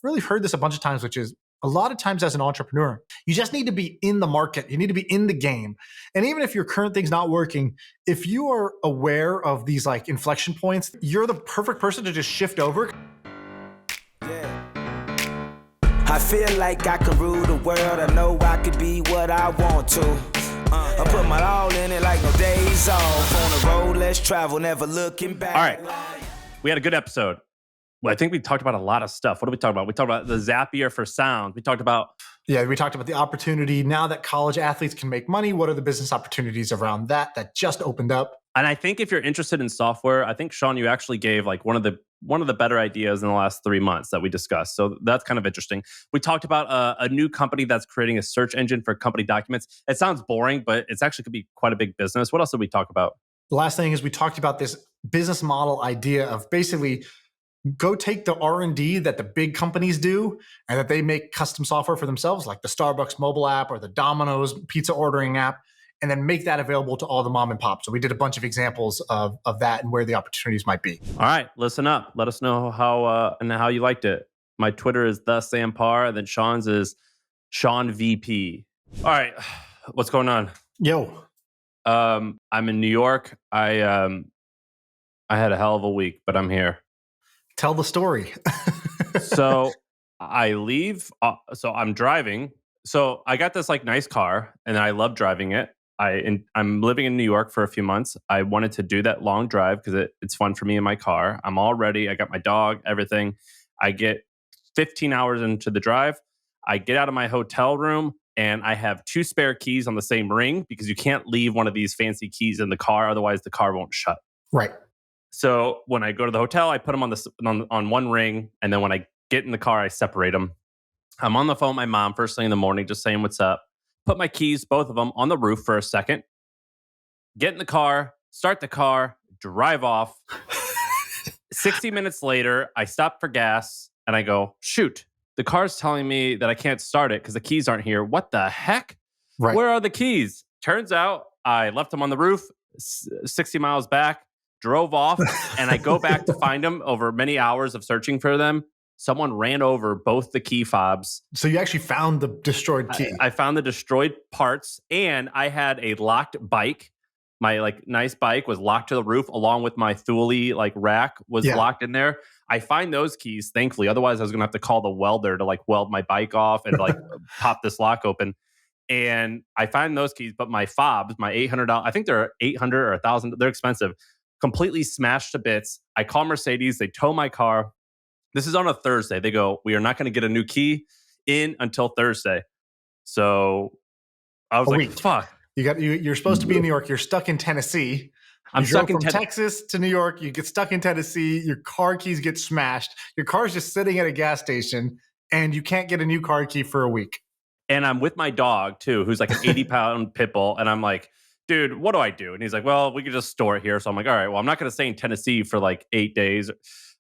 really heard this a bunch of times, which is a lot of times as an entrepreneur, you just need to be in the market. You need to be in the game. And even if your current thing's not working, if you are aware of these like inflection points, you're the perfect person to just shift over. I feel like I can rule the world. I know I could be what I want to. I put my all in it like no days off. On the road, let's travel, never looking back. All right. We had a good episode. Well, I think we talked about a lot of stuff. What did we talk about? We talked about the Zapier for sound. We talked about... Yeah, we talked about the opportunity. Now that college athletes can make money, what are the business opportunities around that just opened up? And I think if you're interested in software, I think, Shaan, you actually gave like one of the better ideas in the last 3 months that we discussed. So that's kind of interesting. We talked about a new company that's creating a search engine for company documents. It sounds boring, but it's actually could be quite a big business. What else did we talk about? The last thing is we talked about this business model idea of basically go take the R&D that the big companies do and that they make custom software for themselves, like the Starbucks mobile app or the Domino's pizza ordering app, and then make that available to all the mom and pop. So we did a bunch of examples of that and where the opportunities might be. All right, listen up. Let us know how you liked it. My Twitter is the Sam Parr, and then Shaan's is Shaan VP. All right, what's going on? Yo. I'm in New York. I had a hell of a week, but I'm here. Tell the story. So I leave. So I'm driving. So I got this like nice car, and I love driving it. I'm living in New York for a few months. I wanted to do that long drive because it's fun for me in my car. I'm all ready. I got my dog, everything. I get 15 hours into the drive. I get out of my hotel room, and I have 2 spare keys on the same ring because you can't leave one of these fancy keys in the car. Otherwise, the car won't shut. Right. So when I go to the hotel, I put them on one ring, and then when I get in the car, I separate them. I'm on the phone with my mom first thing in the morning, just saying what's up. Put my keys, both of them, on the roof for a second. Get in the car, start the car, drive off. 60 minutes later, I stop for gas, and I go, shoot, the car's telling me that I can't start it because the keys aren't here. What the heck? Right. Where are the keys? Turns out I left them on the roof, 60 miles back. Drove off, and I go back to find them over many hours of searching for them. Someone ran over both the key fobs. So you actually found the destroyed key. I found the destroyed parts, and I had a locked bike. My like nice bike was locked to the roof, along with my Thule like rack was locked in there. I find those keys, thankfully. Otherwise, I was gonna have to call the welder to like weld my bike off and like pop this lock open. And I find those keys, but my fobs, my $800, I think they're $800 or $1,000. They're expensive. Completely smashed to bits. I call Mercedes. They tow my car. This is on a Thursday. They go, we are not going to get a new key in until Thursday. So I was like, fuck. You're supposed to be in New York. You're stuck in Tennessee. I'm stuck in Texas to New York. You get stuck in Tennessee. Your car keys get smashed. Your car's just sitting at a gas station, and you can't get a new car key for a week. And I'm with my dog, too, who's like an 80-pound pit bull. And I'm like, dude, what do I do? And he's like, well, we could just store it here. So I'm like, all right, well, I'm not going to stay in Tennessee for like 8 days.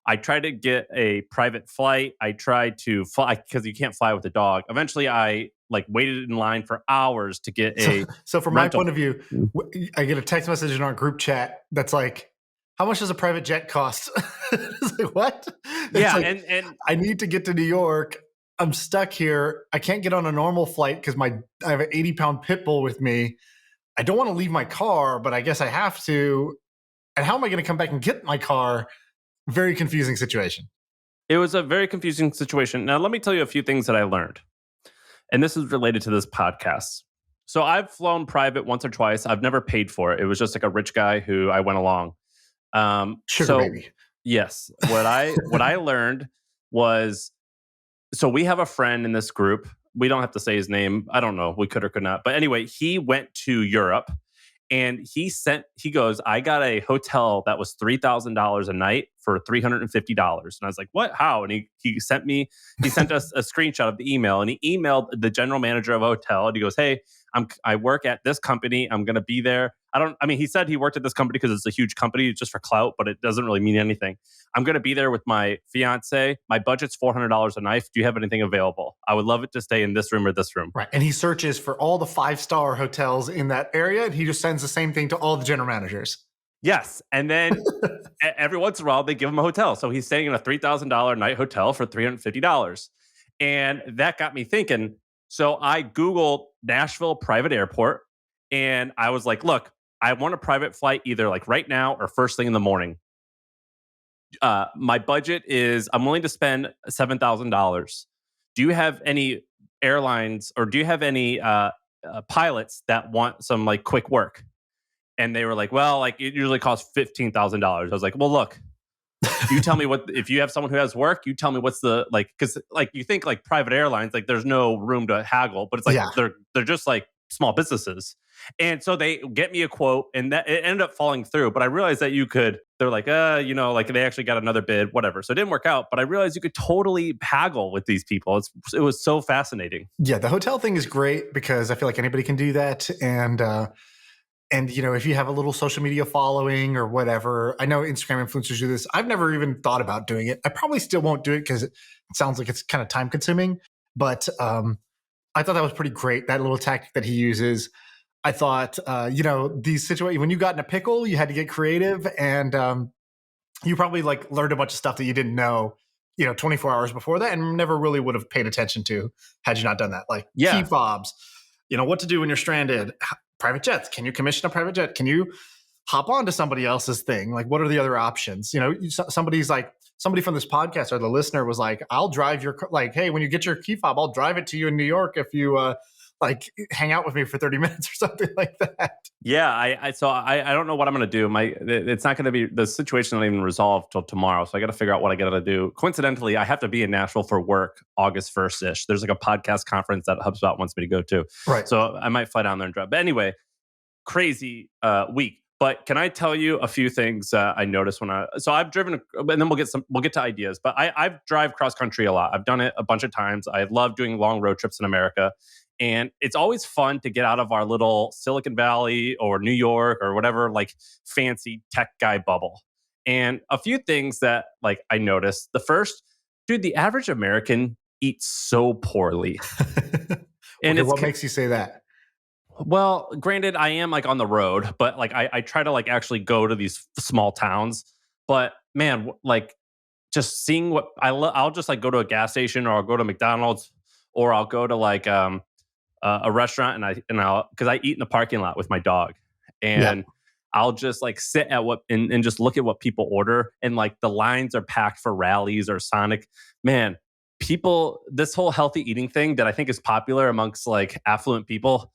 I tried to get a private flight. I tried to fly because you can't fly with a dog. Eventually, I like waited in line for hours to get a So from rental. my point of view, I get a text message in our group chat that's like, how much does a private jet cost? It's like, what? Yeah, like, and I need to get to New York. I'm stuck here. I can't get on a normal flight because I have an 80-pound pit bull with me. I don't want to leave my car, but I guess I have to. And how am I going to come back and get my car? Very confusing situation. It was a very confusing situation. Now, let me tell you a few things that I learned. And this is related to this podcast. So I've flown private once or twice. I've never paid for it. It was just like a rich guy who I went along. Sugar baby. Yes. What I learned was, so we have a friend in this group. We don't have to say his name. I don't know. We could or could not. But anyway, he went to Europe, and he goes, I got a hotel that was $3,000 a night for $350. And I was like, what? How? And he sent us a screenshot of the email, and he emailed the general manager of a hotel, and he goes, hey, I work at this company. I'm going to be there. He said he worked at this company because it's a huge company just for clout, but it doesn't really mean anything. I'm going to be there with my fiance. My budget's $400 a night. Do you have anything available? I would love it to stay in this room or this room. Right. And he searches for all the 5-star hotels in that area, and he just sends the same thing to all the general managers. Yes. And then every once in a while, they give him a hotel. So he's staying in a $3,000 night hotel for $350. And that got me thinking. So I Googled Nashville private airport and I was like, look, I want a private flight either like right now or first thing in the morning. My budget is I'm willing to spend $7,000. Do you have any airlines or do you have any pilots that want some like quick work? And they were like, well, like it usually costs $15,000. I was like, well, look, you tell me what, if you have someone who has work, you tell me what's the, like, cause like you think like private airlines, like there's no room to haggle, but it's like, Yeah. they're just like small businesses. And so they get me a quote and that it ended up falling through, but I realized that they're like, like they actually got another bid, whatever. So it didn't work out, but I realized you could totally haggle with these people. It was so fascinating. Yeah, the hotel thing is great because I feel like anybody can do that. And if you have a little social media following or whatever, I know Instagram influencers do this. I've never even thought about doing it. I probably still won't do it because it sounds like it's kind of time consuming. But I thought that was pretty great, that little tactic that he uses. I thought, these situations, when you got in a pickle, you had to get creative. And you probably like learned a bunch of stuff that you didn't know, 24 hours before that and never really would have paid attention to had you not done that. Like key fobs, what to do when you're stranded. Private jets. Can you commission a private jet? Can you hop onto somebody else's thing? Like, what are the other options? Somebody from this podcast or the listener was like, I'll drive your, like, hey, when you get your key fob, I'll drive it to you in New York if you hang out with me for 30 minutes or something like that. Yeah. I don't know what I'm going to do. It's not going to be, the situation not even resolved till tomorrow. So I got to figure out what I got to do. Coincidentally, I have to be in Nashville for work August 1st-ish. There's like a podcast conference that HubSpot wants me to go to. Right. So I might fly down there and drive. But anyway, crazy week. But can I tell you a few things I noticed so I've driven, and then we'll get to ideas. But I've drive cross country a lot. I've done it a bunch of times. I love doing long road trips in America. And it's always fun to get out of our little Silicon Valley or New York or whatever, like fancy tech guy bubble. And a few things that like I noticed. The first, dude, the average American eats so poorly. And what makes you say that? Well, granted, I am like on the road, but like I try to like actually go to these small towns. But man, like just seeing what I'll just like go to a gas station or I'll go to McDonald's or I'll go to like a restaurant and I'll because I eat in the parking lot with my dog and I'll just like sit at and just look at what people order and like the lines are packed for Rallies or Sonic. Man, this whole healthy eating thing that I think is popular amongst like affluent people,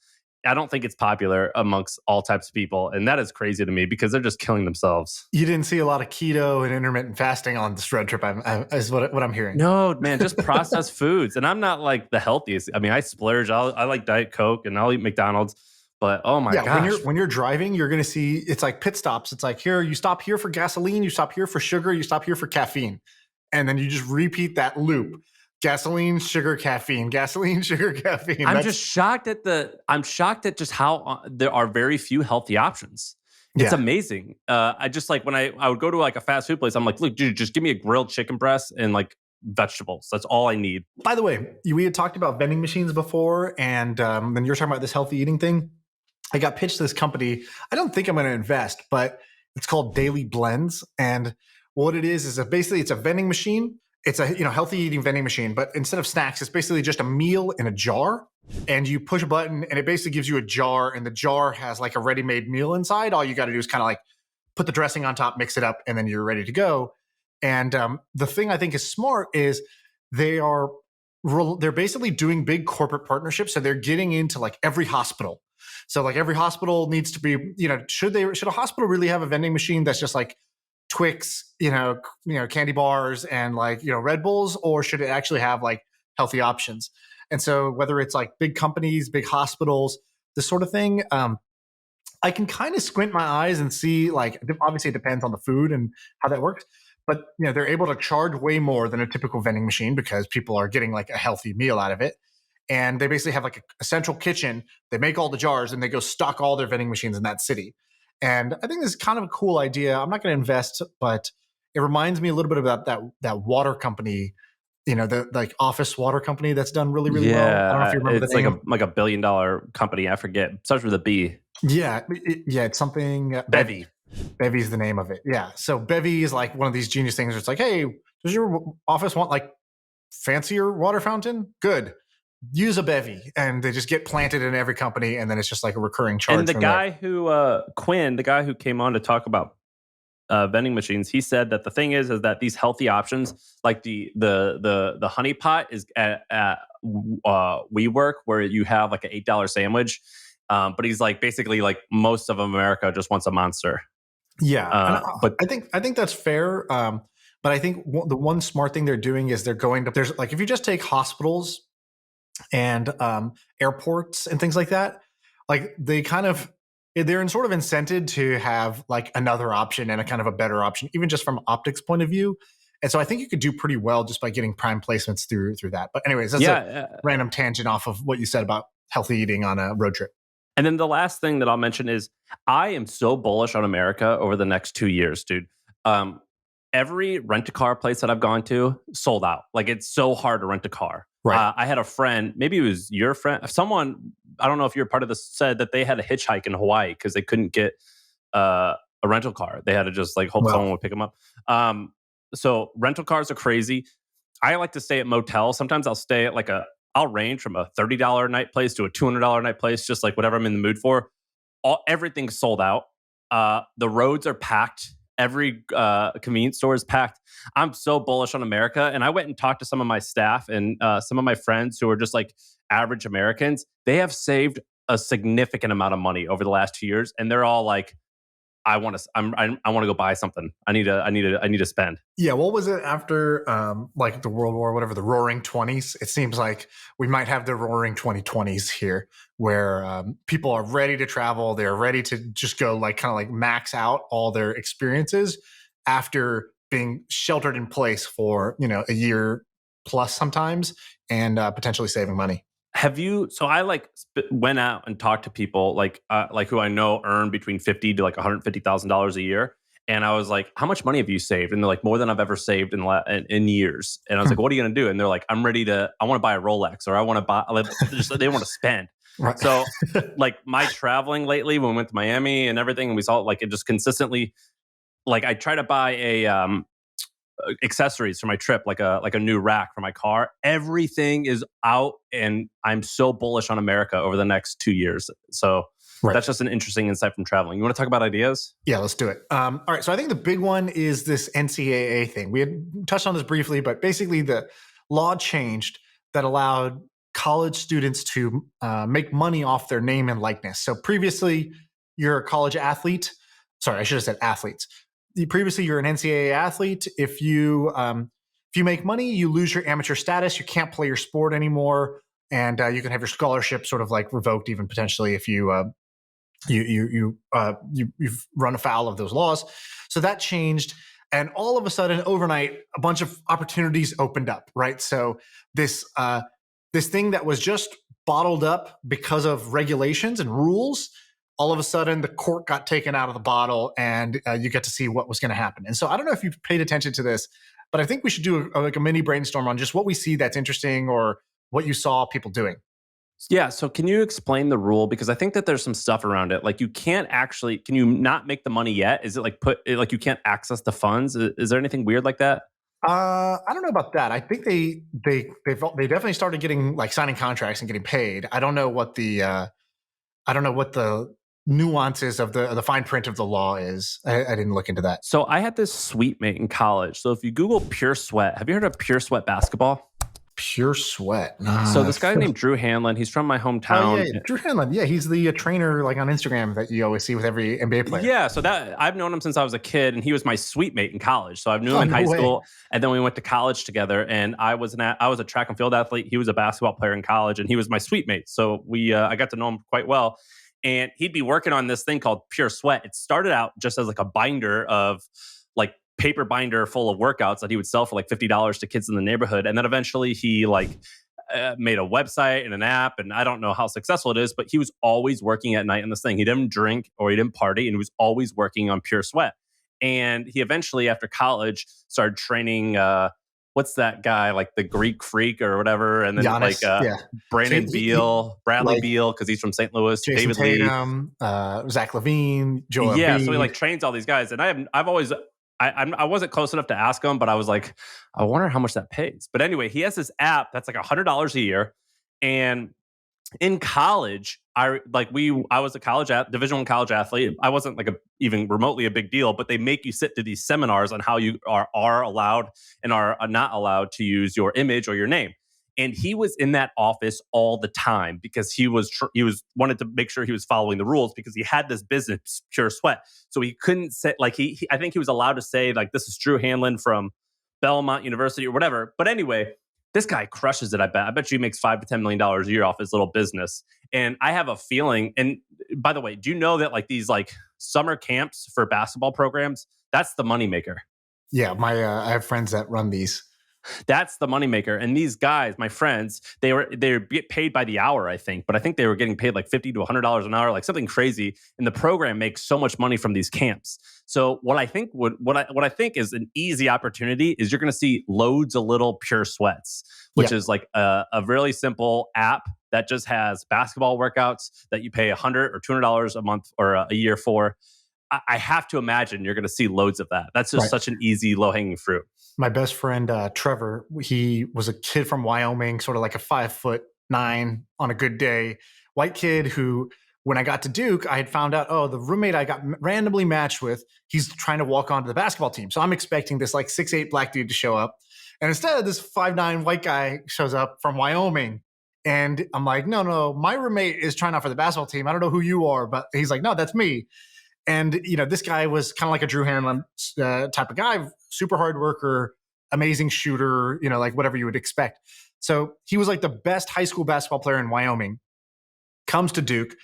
I don't think it's popular amongst all types of people. And that is crazy to me because they're just killing themselves. You didn't see a lot of keto and intermittent fasting on this road trip, is what I'm hearing. No, man, just processed foods. And I'm not like the healthiest. I mean, I splurge. I like Diet Coke and I'll eat McDonald's. But oh my gosh. When you're driving, you're going to see, it's like pit stops. It's like here, you stop here for gasoline, you stop here for sugar, you stop here for caffeine. And then you just repeat that loop. Gasoline, sugar, caffeine. Gasoline, sugar, caffeine. I'm shocked at just how there are very few healthy options. It's amazing. I just like when I would go to like a fast food place, I'm like, look, dude, just give me a grilled chicken breast and like vegetables. That's all I need. By the way, we had talked about vending machines before, and then you're talking about this healthy eating thing. I got pitched this company. I don't think I'm going to invest, but it's called Daily Blends. And what it is basically it's a vending machine. It's a healthy eating vending machine, but instead of snacks, it's basically just a meal in a jar. And you push a button, and it basically gives you a jar, and the jar has like a ready-made meal inside. All you got to do is kind of like put the dressing on top, mix it up, and then you're ready to go. And the thing I think is smart is they're basically doing big corporate partnerships. So they're getting into like every hospital. So like every hospital needs to be, should a hospital really have a vending machine that's just like Twix, candy bars and like, Red Bulls, or should it actually have like healthy options? And so whether it's like big companies, big hospitals, this sort of thing, I can kind of squint my eyes and see, like, obviously it depends on the food and how that works, but they're able to charge way more than a typical vending machine because people are getting like a healthy meal out of it. And they basically have like a central kitchen. They make all the jars and they go stock all their vending machines in that city. And I think this is kind of a cool idea. I'm not going to invest, but it reminds me a little bit about that water company, the like office water company that's done really, really well. I don't know if you remember the name. It's like a $1 billion company. I forget. It starts with a B. Yeah. It's something. Bevy. Bevy's the name of it. Yeah. So Bevy is like one of these genius things where it's like, hey, does your office want like fancier water fountain? Good. Use a Bevy. And they just get planted in every company. And then it's just like a recurring charge. And the from guy there. who, Quinn, the guy who came on to talk about vending machines, he said that the thing is that these healthy options, like the honey pot, is at WeWork, where you have like an $8 sandwich. But he's like, basically, like most of America just wants a Monster. Yeah. But I think that's fair. But I think the one smart thing they're doing is there's like, if you just take hospitals and airports and things like that, like they're in sort of incented to have like another option and a kind of a better option, even just from optics point of view. And so I think you could do pretty well just by getting prime placements through that. But anyways, that's a random tangent off of what you said about healthy eating on a road trip. And then the last thing that I'll mention is I am so bullish on America over the next 2 years, dude. Every rent-a-car place that I've gone to sold out. Like, it's so hard to rent a car. Right. I had a friend, maybe it was your friend, someone, I don't know if you're part of this, said that they had a hitchhike in Hawaii because they couldn't get a rental car. They had to just like hope someone would pick them up. So rental cars are crazy. I like to stay at motels. Sometimes I'll stay at I'll range from a $30 a night place to a $200 a night place, just like whatever I'm in the mood for. Everything's sold out. The roads are packed. Every convenience store is packed. I'm so bullish on America. And I went and talked to some of my staff and some of my friends who are just like average Americans. They have saved a significant amount of money over the last 2 years. And they're all like, I want to go buy something. I need to spend. Yeah. What was it after like the World War, whatever, the Roaring 20s? It seems like we might have the Roaring 2020s here, where people are ready to travel. They're ready to just go kind of max out all their experiences after being sheltered in place for, a year plus sometimes, and potentially saving money. Have you? So I went out and talked to people who I know earn between $50,000 to $150,000 a year, and I was like, "How much money have you saved?" And they're like, "More than I've ever saved in years." And I was like, "What are you going to do?" And they're like, "I'm ready to. I want to buy a Rolex, or I want to buy." They want to spend. Right. So my traveling lately, when we went to Miami and everything, and we saw it just consistently. I try to buy a accessories for my trip, like a new rack for my car. Everything is out, and I'm so bullish on America over the next 2 years. So that's just an interesting insight from traveling. You want to talk about ideas? Yeah, let's do it. All right. So I think the big one is this NCAA thing. We had touched on this briefly, but basically the law changed that allowed college students to make money off their name and likeness. So previously, you're a college athlete. Sorry, I should have said athletes. Previously, you're an NCAA athlete. If you make money, you lose your amateur status. You can't play your sport anymore, and you can have your scholarship sort of revoked, even potentially if you've run afoul of those laws. So that changed, and all of a sudden, overnight, a bunch of opportunities opened up. Right. So this thing that was just bottled up because of regulations and rules, all of a sudden the cork got taken out of the bottle, and you get to see what was going to happen. And so I don't know if you've paid attention to this, but I think we should do a mini brainstorm on just what we see that's interesting or what you saw people doing. Yeah. So can you explain the rule? Because I think that there's some stuff around it. Can you not make the money yet? Is it you can't access the funds? Is there anything weird like that? I don't know about that. I think they definitely started getting signing contracts and getting paid. I don't know what the nuances of the fine print of the law is. I didn't look into that. So I had this suite mate in college. So if you Google Pure Sweat, have you heard of Pure Sweat basketball? Pure Sweat. So this guy named Drew Hanlon, he's from my hometown. Oh, yeah. Drew Hanlon. Yeah, he's the trainer on Instagram that you always see with every NBA player. Yeah, so that I've known him since I was a kid, and he was my suite mate in college. So I knew him in high school, and then we went to college together. And I was a track and field athlete. He was a basketball player in college, and he was my suite mate. So I got to know him quite well. And he'd be working on this thing called Pure Sweat. It started out just as a binder of paper binder full of workouts that he would sell for $50 to kids in the neighborhood. And then eventually he made a website and an app, and I don't know how successful it is, but he was always working at night on this thing. He didn't drink or he didn't party, and he was always working on Pure Sweat. And he eventually, after college, started training, what's that guy, like the Greek Freak or whatever, and then Giannis, like yeah. Brandon So Beal, Bradley like Beal, because he's from St. Louis, Jason David Lee. Tatum, Zach LaVine, Joel Yeah, so he Embiid. like trains all these guys, and I've always I wasn't close enough to ask him, but I was like, I wonder how much that pays. But anyway, he has this app that's like $100 a year, and in college, I was a Division I college athlete. I wasn't like even remotely a big deal, but they make you sit through these seminars on how you are allowed and are not allowed to use your image or your name. And he was in that office all the time because he wanted to make sure he was following the rules because he had this business, Pure Sweat. So he couldn't say like I think he was allowed to say like, this is Drew Hanlon from Belmont University or whatever. But anyway, this guy crushes it. I bet you he makes $5 to $10 million a year off his little business. And I have a feeling. And by the way, do you know that like these like summer camps for basketball programs, that's the moneymaker? Yeah, I have friends that run these. That's the moneymaker. And these guys, my friends, they get paid by the hour, I think, but I think they were getting paid like $50 to $100 an hour, like something crazy. And the program makes so much money from these camps. So what I think is an easy opportunity is you're going to see loads of little Pure Sweats, which is like a really simple app that just has basketball workouts that you pay $100 or $200 a month or a year for. I have to imagine you're going to see loads of that. That's just such an easy, low-hanging fruit. My best friend, Trevor, he was a kid from Wyoming, sort of like a 5'9" on a good day, white kid who, when I got to Duke, I had found out, the roommate I got randomly matched with, he's trying to walk onto the basketball team. So I'm expecting this like 6'8" black dude to show up. And instead, this 5'9" white guy shows up from Wyoming. And I'm like, no, my roommate is trying out for the basketball team. I don't know who you are, but he's like, no, that's me. And, this guy was kind of like a Drew Hanlon type of guy, super hard worker, amazing shooter, like whatever you would expect. So he was like the best high school basketball player in Wyoming, comes to Duke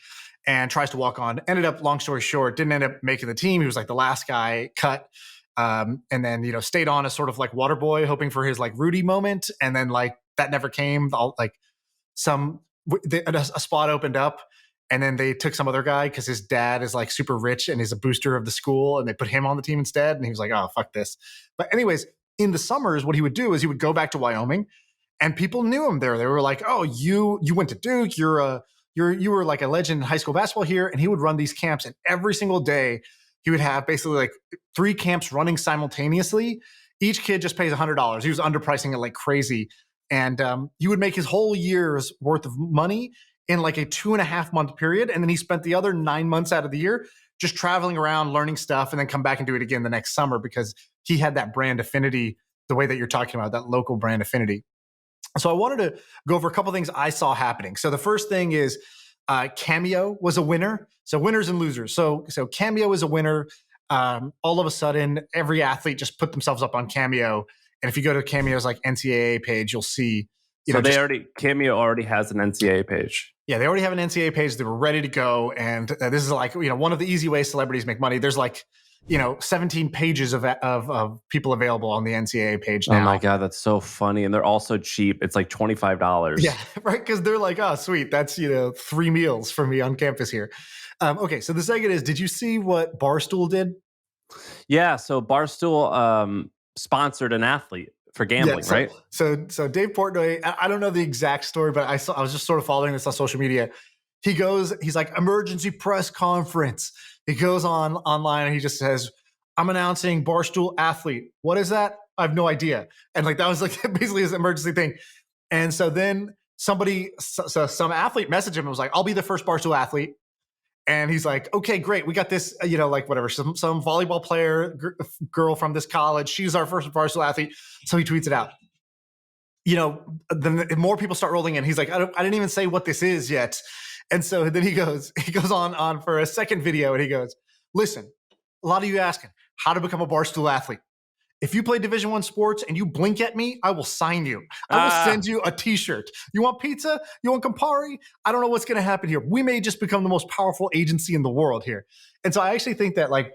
and tries to walk on. Ended up, long story short, didn't end up making the team. He was like the last guy cut. And then, stayed on as sort of like water boy, hoping for his like Rudy moment. And then like that never came. A spot opened up. And then they took some other guy because his dad is like super rich and is a booster of the school. And they put him on the team instead. And he was like, oh, fuck this. But anyways, in the summers, what he would do is he would go back to Wyoming and people knew him there. They were like, oh, you went to Duke. You were like a legend in high school basketball here. And he would run these camps. And every single day he would have basically like 3 camps running simultaneously. Each kid just pays $100. He was underpricing it like crazy. And he would make his whole year's worth of money in like a 2.5 month period. And then he spent the other 9 months out of the year just traveling around, learning stuff, and then come back and do it again the next summer because he had that brand affinity, the way that you're talking about, that local brand affinity. So I wanted to go over a couple of things I saw happening. So the first thing is Cameo was a winner. So winners and losers. So Cameo is a winner. All of a sudden, every athlete just put themselves up on Cameo. And if you go to Cameo's like NCAA page, you'll see. Cameo already has an NCAA page. Yeah, they already have an NCAA page. They were ready to go. And this is like, one of the easy ways celebrities make money. There's like, 17 pages of people available on the NCAA page now. Oh my God, that's so funny. And they're also cheap. It's like $25. Yeah, right. Because they're like, oh, sweet. That's, 3 meals for me on campus here. Okay, so the second is, did you see what Barstool did? Yeah, so Barstool sponsored an athlete for gambling, right? So Dave Portnoy, I don't know the exact story, but I was just sort of following this on social media. He's like, emergency press conference. He goes online and he just says, I'm announcing Barstool athlete. What is that? I have no idea. And like, that was like basically his emergency thing. And so then some athlete messaged him and was like, I'll be the first Barstool athlete. And he's like, okay, great. We got this, like whatever, some volleyball player, girl from this college. She's our first Barstool athlete. So he tweets it out. Then more people start rolling in. He's like, I didn't even say what this is yet. And so then he goes on for a second video and he goes, listen, a lot of you asking how to become a Barstool athlete. If you play Division I sports and you blink at me, I will sign you. I will send you a t-shirt. You want pizza? You want Campari? I don't know what's going to happen here. We may just become the most powerful agency in the world here. And so I actually think that like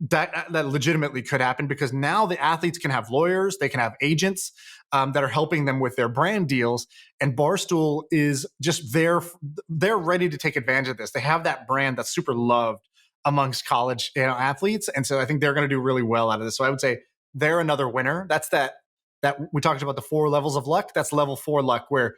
that legitimately could happen because now the athletes can have lawyers, they can have agents that are helping them with their brand deals. And Barstool is just they're ready to take advantage of this. They have that brand that's super loved amongst college athletes. And so I think they're going to do really well out of this. So I would say they're another winner. That's that that we talked about the 4 levels of luck. That's level 4 luck, where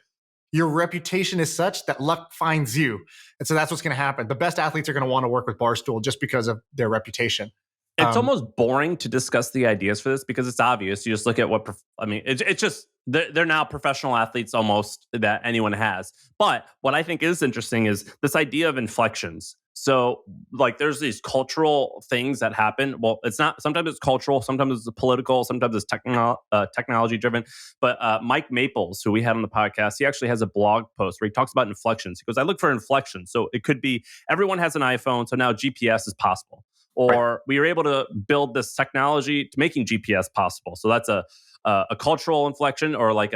your reputation is such that luck finds you. And so that's what's going to happen. The best athletes are going to want to work with Barstool just because of their reputation. It's almost boring to discuss the ideas for this because it's obvious. You just look at what, it's just, they're now professional athletes almost that anyone has. But what I think is interesting is this idea of inflections. So like there's these cultural things that happen. Well, it's not, sometimes it's cultural, sometimes it's political, sometimes it's technology driven. But Mike Maples, who we had on the podcast, he actually has a blog post where he talks about inflections. He goes, I look for inflections. So it could be everyone has an iPhone, so now GPS is possible. Or we were able to build this technology to making GPS possible. So that's a cultural inflection, or like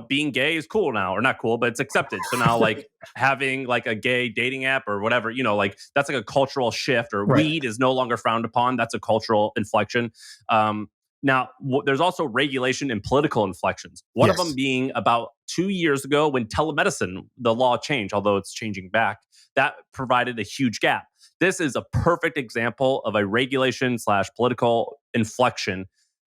being gay is cool now, or not cool, but it's accepted. So now like having like a gay dating app or whatever, like that's like a cultural shift. Or weed is no longer frowned upon. That's a cultural inflection. Now, there's also regulation and political inflections. One of them being about 2 years ago when telemedicine, the law changed, although it's changing back. That provided a huge gap. This is a perfect example of a regulation/political inflection,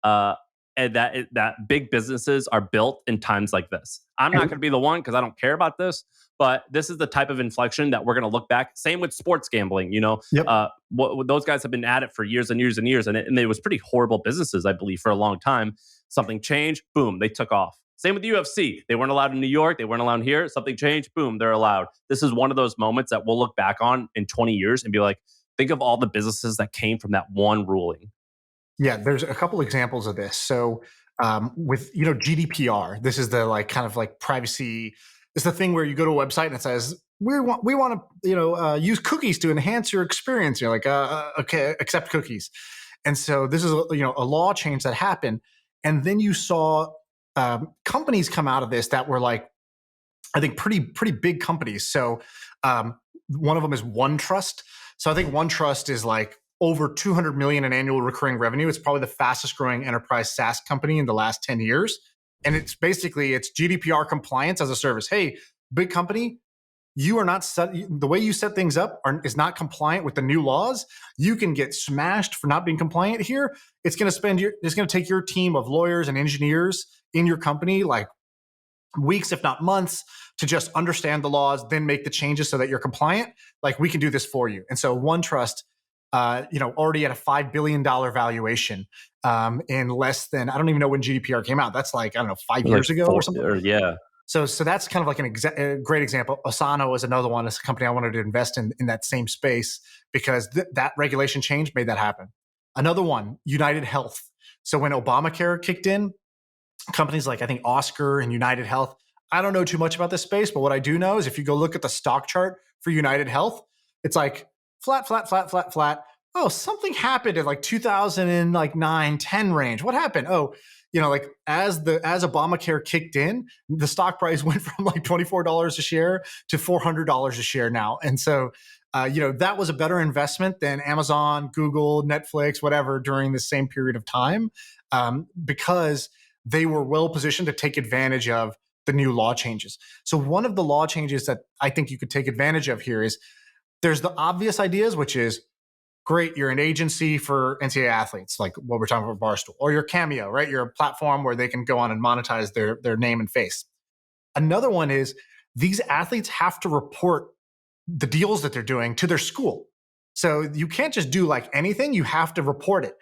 and that big businesses are built in times like this. I'm not going to be the one because I don't care about this, but this is the type of inflection that we're going to look back. Same with sports gambling. Those guys have been at it for years and years and years, and it was pretty horrible businesses, I believe, for a long time. Something changed, boom, they took off. Same with the UFC. They weren't allowed in New York. They weren't allowed here. Something changed. Boom, they're allowed. This is one of those moments that we'll look back on in 20 years and be like, think of all the businesses that came from that one ruling. Yeah, there's a couple examples of this. So with GDPR, this is the like kind of like privacy. It's the thing where you go to a website and it says we want to use cookies to enhance your experience. You're like okay, accept cookies. And so this is a law change that happened, and then you saw companies come out of this that were like, I think pretty big companies. So one of them is OneTrust. So I think OneTrust is like over 200 million in annual recurring revenue. It's probably the fastest growing enterprise SaaS company in the last 10 years. And it's GDPR compliance as a service. Hey, big company, you are not the way you set things up is not compliant with the new laws. You can get smashed for not being compliant here. It's going to take your team of lawyers and engineers in your company like weeks, if not months, to just understand the laws, then make the changes so that you're compliant. Like, we can do this for you. And so OneTrust, already at a $5 billion valuation in less than, I don't even know when GDPR came out. That's like, I don't know, 5 years ago or something. Yeah. So that's kind of like a great example. Asana was another one. It's a company I wanted to invest in that same space because that regulation change made that happen. Another one, United Health. So when Obamacare kicked in, companies like I think Oscar and United Health, I don't know too much about this space, but what I do know is if you go look at the stock chart for United Health, it's like flat. Oh, something happened in like 2009, 10 range. What happened? Oh, as Obamacare kicked in, the stock price went from like $24 a share to $400 a share now. And so, that was a better investment than Amazon, Google, Netflix, whatever during the same period of time, because they were well positioned to take advantage of the new law changes. So one of the law changes that I think you could take advantage of here is there's the obvious ideas, which is great. You're an agency for NCAA athletes, like what we're talking about Barstool, or your Cameo, right? You're a platform where they can go on and monetize their name and face. Another one is these athletes have to report the deals that they're doing to their school. So you can't just do like anything. You have to report it.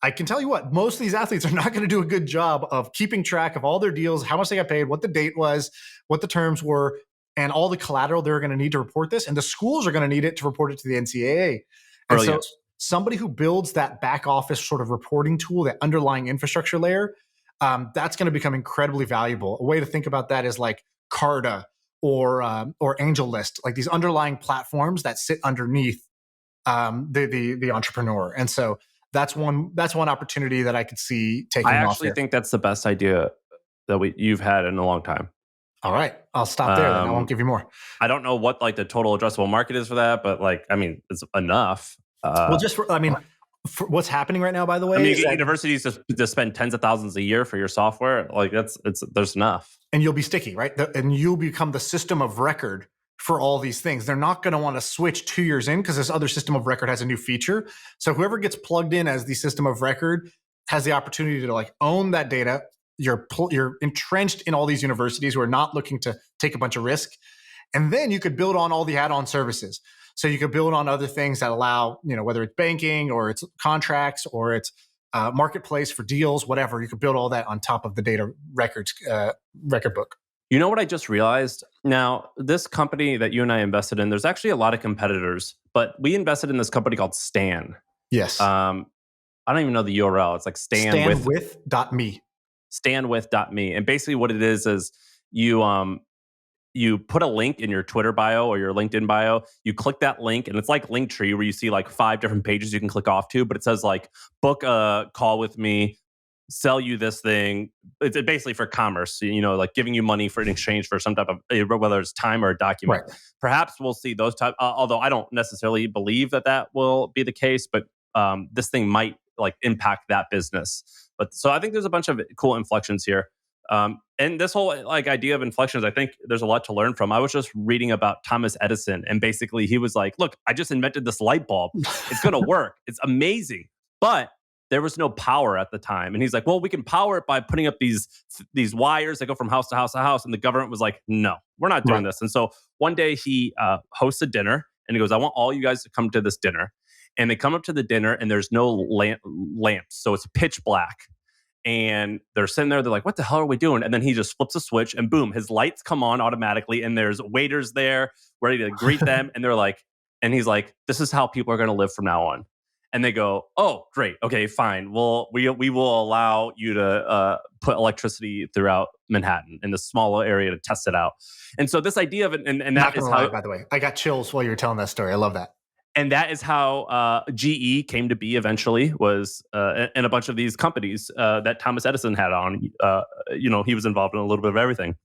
I can tell you what, most of these athletes are not going to do a good job of keeping track of all their deals, how much they got paid, what the date was, what the terms were, and all the collateral they're going to need to report this. And the schools are going to need it to report it to the NCAA. And so somebody who builds that back office sort of reporting tool, that underlying infrastructure layer, that's going to become incredibly valuable. A way to think about that is like Carta or AngelList, like these underlying platforms that sit underneath the entrepreneur. And so that's one opportunity that I could see taking off. I actually think that's the best idea that you've had in a long time. All right, I'll stop there. Then I won't give you more. I don't know what like the total addressable market is for that, but like, I mean, it's enough. For what's happening right now, by the way, you get universities to spend tens of thousands a year for your software. Like there's enough, and you'll be sticky, right? And you'll become the system of record for all these things. They're not going to want to switch 2 years in because this other system of record has a new feature. So whoever gets plugged in as the system of record has the opportunity to like own that data, you're entrenched in all these universities who are not looking to take a bunch of risk. And then you could build on all the add-on services. So you could build on other things that allow, whether it's banking or it's contracts or it's marketplace for deals, whatever. You could build all that on top of the data records record book. You know what I just realized? Now, this company that you and I invested in, there's actually a lot of competitors, but we invested in this company called Staan. Yes. I don't even know the URL. It's like stanwith.me. Stanwith.me. And basically what it is you put a link in your Twitter bio or your LinkedIn bio. You click that link, and it's like Linktree, where you see like 5 different pages you can click off to, but it says like, book a call with me, sell you this thing. It's basically for commerce, like giving you money for in exchange for some type of, whether it's time or a document. Right. Perhaps we'll see those type, although I don't necessarily believe that will be the case, but this thing might like impact that business. But so I think there's a bunch of cool inflections here. And this whole like idea of inflections, I think there's a lot to learn from. I was just reading about Thomas Edison, and basically he was like, look, I just invented this light bulb. It's going to work. It's amazing. But there was no power at the time. And he's like, well, we can power it by putting up these wires that go from house to house to house. And the government was like, no, we're not doing this. And so one day he hosts a dinner, and he goes, I want all you guys to come to this dinner. And they come up to the dinner, and there's no lamps. So it's pitch black. And they're sitting there, they're like, what the hell are we doing? And then he just flips a switch, and boom, his lights come on automatically, and there's waiters there ready to greet them. And they're like, and he's like, this is how people are going to live from now on. And they go, oh, great. Okay, fine. Well, we will allow you to put electricity throughout Manhattan in this small area to test it out. And so this idea of it, and that is how, by the way, I got chills while you were telling that story. I love that. And that is how GE came to be eventually, was and a bunch of these companies that Thomas Edison had on. He was involved in a little bit of everything.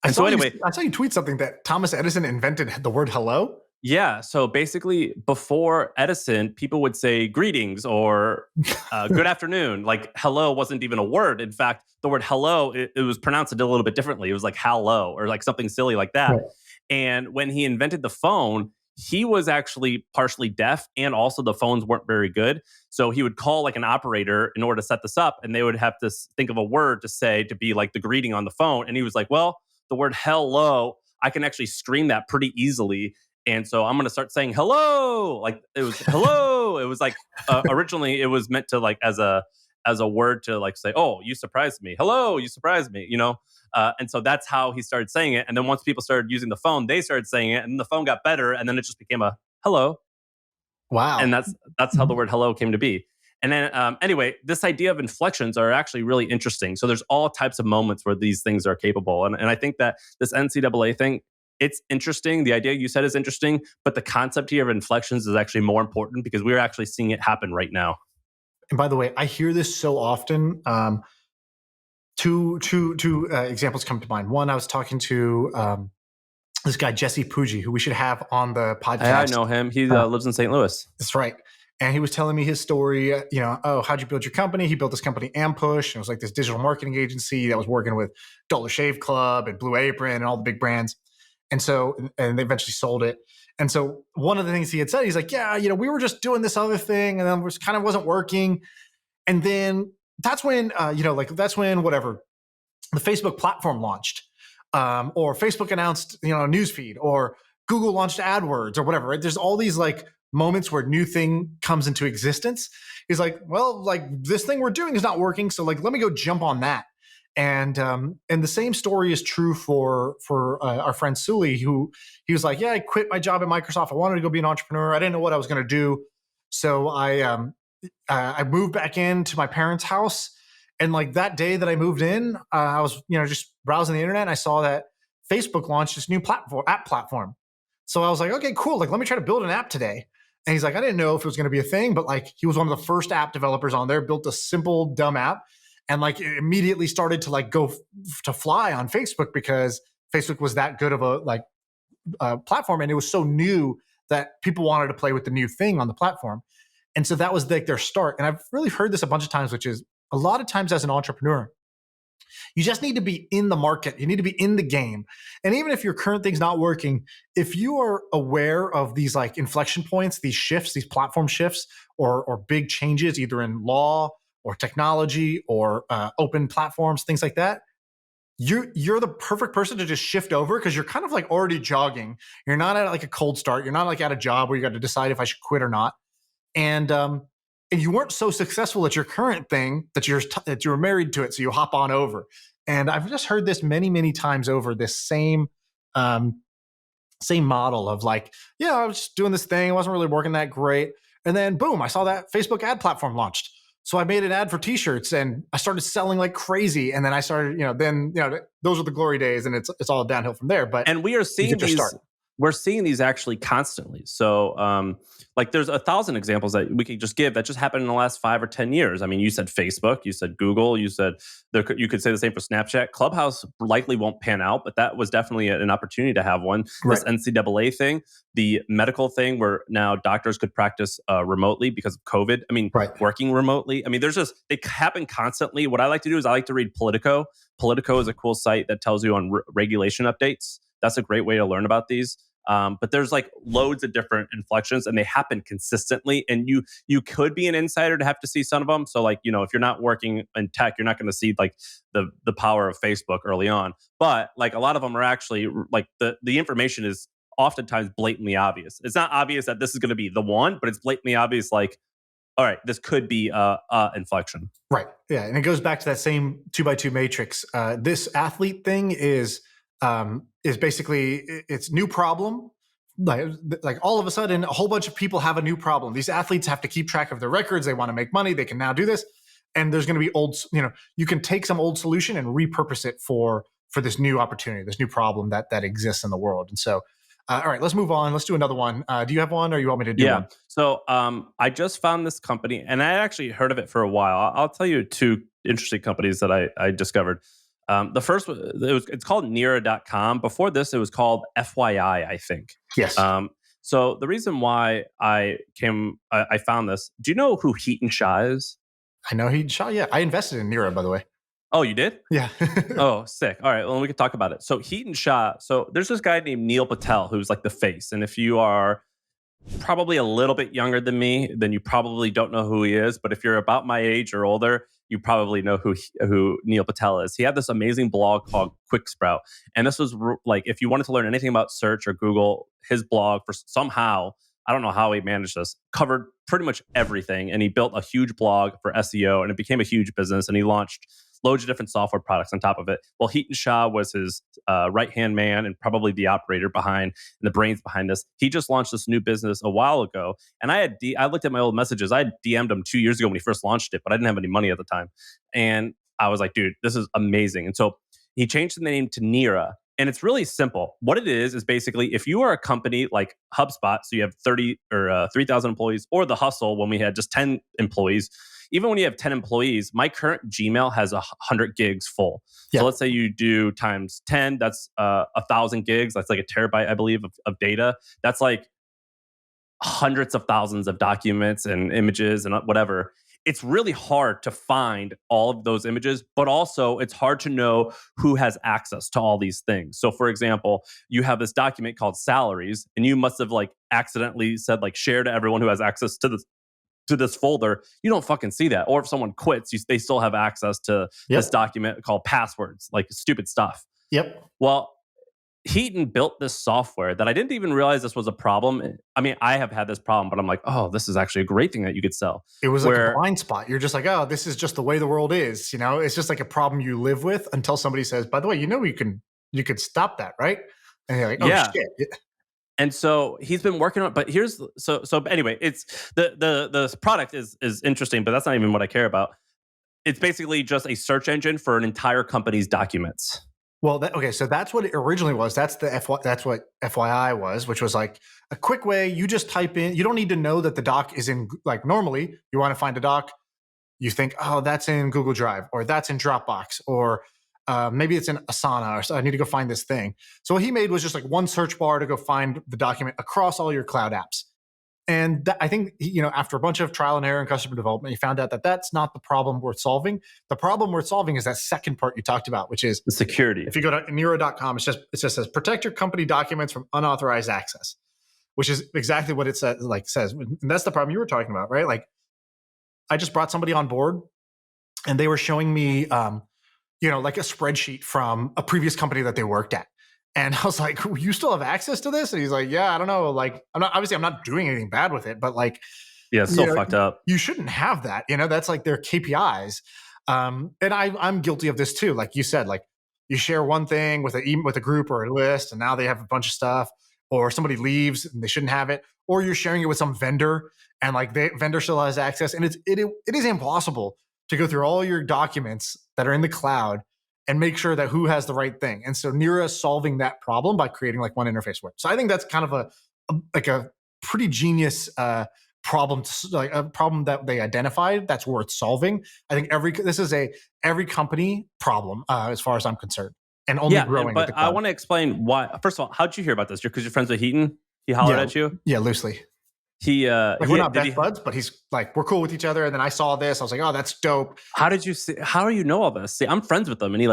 And so anyway, I saw you tweet something that Thomas Edison invented the word hello. Yeah. So basically, before Edison, people would say greetings or good afternoon. Like hello wasn't even a word. In fact, the word hello, it was pronounced a little bit differently. It was like hello or like something silly like that. Right. And when he invented the phone, he was actually partially deaf, and also the phones weren't very good. So he would call like an operator in order to set this up, and they would have to think of a word to say to be like the greeting on the phone. And he was like, well, the word hello, I can actually scream that pretty easily. And so I'm going to start saying hello. Like it was hello. It was like originally it was meant to like as a word to like say, oh, you surprised me. Hello, you surprised me, And so that's how he started saying it. And then once people started using the phone, they started saying it, and the phone got better, and then it just became a hello. Wow. And that's how the word hello came to be. And then anyway, this idea of inflections are actually really interesting. So there's all types of moments where these things are capable. And I think that this NCAA thing, it's interesting. The idea you said is interesting, but the concept here of inflections is actually more important because we're actually seeing it happen right now. And by the way, I hear this so often. Two examples come to mind. One, I was talking to this guy, Jesse Puggi, who we should have on the podcast. I know him. He lives in St. Louis. That's right. And he was telling me his story, how'd you build your company? He built this company, Ampush. It was like this digital marketing agency that was working with Dollar Shave Club and Blue Apron and all the big brands. And so, and they eventually sold it. And so one of the things he had said, he's like, yeah, we were just doing this other thing, and then it kind of wasn't working. And then that's when, whatever, the Facebook platform launched, or Facebook announced, newsfeed, or Google launched AdWords or whatever, right? There's all these like moments where new thing comes into existence. He's like, well, like this thing we're doing is not working. So like, let me go jump on that. And the same story is true for our friend Sully, who he was like, yeah, I quit my job at Microsoft. I wanted to go be an entrepreneur. I didn't know what I was going to do. So I moved back into my parents' house. And like that day that I moved in, I was, just browsing the internet, and I saw that Facebook launched this new app platform. So I was like, okay, cool. Like, let me try to build an app today. And he's like, I didn't know if it was going to be a thing, but like he was one of the first app developers on there, built a simple, dumb app. And like it immediately started to like go to fly on Facebook because Facebook was that good of a platform, and it was so new that people wanted to play with the new thing on the platform. And so that was like their start. And I've really heard this a bunch of times, which is a lot of times as an entrepreneur, you just need to be in the market. You need to be in the game. And even if your current thing's not working, if you are aware of these like inflection points, these shifts, these platform shifts, or big changes, either in law or technology or open platforms, things like that, you're the perfect person to just shift over because you're kind of like already jogging. You're not at like a cold start. You're not like at a job where you got to decide if I should quit or not. And you weren't so successful at your current thing that you're married to it, so you hop on over. And I've just heard this many, many times over. This same model of like, yeah, I was just doing this thing, it wasn't really working that great, and then boom, I saw that Facebook ad platform launched. So I made an ad for T-shirts and I started selling like crazy. And then I started, those are the glory days, and it's all downhill from there. But and we are seeing we're seeing these actually constantly. So like there's 1,000 examples that we could just give that just happened in the last 5 or 10 years. I mean, you said Facebook, you said Google, you said you could say the same for Snapchat. Clubhouse likely won't pan out, but that was definitely an opportunity to have one. Right. This NCAA thing, the medical thing where now doctors could practice remotely because of COVID. I mean, right. Working remotely. I mean, they happen constantly. What I like to do is I like to read Politico. Politico is a cool site that tells you on regulation updates. That's a great way to learn about these. But there's like loads of different inflections, and they happen consistently. And you could be an insider to have to see some of them. So like, if you're not working in tech, you're not going to see like the power of Facebook early on. But like a lot of them are actually like the information is oftentimes blatantly obvious. It's not obvious that this is going to be the one, but it's blatantly obvious. Like, all right, this could be a inflection. Right. Yeah, and it goes back to that same 2x2 matrix. This athlete thing is basically it's new problem. Like all of a sudden, a whole bunch of people have a new problem. These athletes have to keep track of their records. They want to make money. They can now do this, and there's going to be you can take some old solution and repurpose it for this new opportunity, this new problem that exists in the world. And so, all right, let's move on. Let's do another one. Do you have one, or you want me to do one? So I just found this company, and I actually heard of it for a while. I'll tell you 2 interesting companies that I discovered. The first, it's called Nira.com. Before this, it was called FYI, I think. Yes. So the reason why I found this, do you know who Heaton Shah is? I know Heaton Shah. Yeah, I invested in Nira, by the way. Oh, you did? Yeah. Oh, sick. All right, well, we can talk about it. So Heaton Shah, so there's this guy named Neil Patel who's like the face. And if you are probably a little bit younger than me, then you probably don't know who he is. But if you're about my age or older, you probably know who Neil Patel is. He had this amazing blog called Quick Sprout. And this was like, if you wanted to learn anything about search or Google, his blog somehow, I don't know how he managed this, covered pretty much everything. And he built a huge blog for SEO, and it became a huge business. And he launched loads of different software products on top of it. Well, Heaton Shah was his right-hand man and probably the operator behind and the brains behind this. He just launched this new business a while ago. And I looked at my old messages. I had DM'd him 2 years ago when he first launched it, but I didn't have any money at the time. And I was like, dude, this is amazing. And so he changed the name to Nira. And it's really simple. What it is basically, if you are a company like HubSpot, so you have 30 or 3,000 employees, or The Hustle when we had just 10 employees, even when you have 10 employees, my current Gmail has 100 gigs full. Yeah. So let's say you do times 10, that's 1,000 gigs. That's like a terabyte, I believe, of data. That's like hundreds of thousands of documents and images and whatever. It's really hard to find all of those images, but also it's hard to know who has access to all these things. So for example, you have this document called salaries, and you must have like accidentally said like share to everyone who has access to this folder. You don't fucking see that. Or if someone quits, they still have access to this document called passwords, like stupid stuff. Yep. Well, Heaton built this software that I didn't even realize this was a problem. I mean, I have had this problem, but I'm like, oh, this is actually a great thing that you could sell. It was like a blind spot. You're just like, oh, this is just the way the world is. It's just like a problem you live with until somebody says, by the way, you could stop that, right? And you're like, oh, shit. And so he's been working on it, but so anyway, it's the product is interesting, but that's not even what I care about. It's basically just a search engine for an entire company's documents. Well, so that's what it originally was. That's what FYI was, which was like a quick way. You just type in. You don't need to know that the doc is in. Like normally, you want to find a doc, you think, oh, that's in Google Drive, or that's in Dropbox, or maybe it's in Asana, or so I need to go find this thing. So what he made was just like one search bar to go find the document across all your cloud apps. And I think, after a bunch of trial and error and customer development, he found out that that's not the problem worth solving. The problem worth solving is that second part you talked about, which is the security. If you go to Nero.com, it just says protect your company documents from unauthorized access, which is exactly what it says. And that's the problem you were talking about, right? Like, I just brought somebody on board. and they were showing me, like a spreadsheet from a previous company that they worked at. And I was like, you still have access to this? And he's like, yeah, I don't know. Like, I'm not doing anything bad with it, but like, Yeah, it's so fucked up. you shouldn't have that. That's like their KPIs. And I'm guilty of this too. Like you said, like you share one thing with a group or a list, and now they have a bunch of stuff, or somebody leaves and they shouldn't have it, or you're sharing it with some vendor, and like the vendor still has access, and it is impossible to go through all your documents that are in the cloud and make sure that who has the right thing. And so Nira is solving that problem by creating like one interface work. So I think that's kind of a pretty genius problem, like a problem that they identified that's worth solving. I think this is every company problem as far as I'm concerned, and only growing. But I want to explain why. First of all, how'd you hear about this? Because you're friends with Heaton. He hollered at you. Yeah, loosely. We're not best buds, but he's like, we're cool with each other. And then I saw this, I was like, oh, that's dope. How did you see? How do you know all this? See, I'm friends with him, and we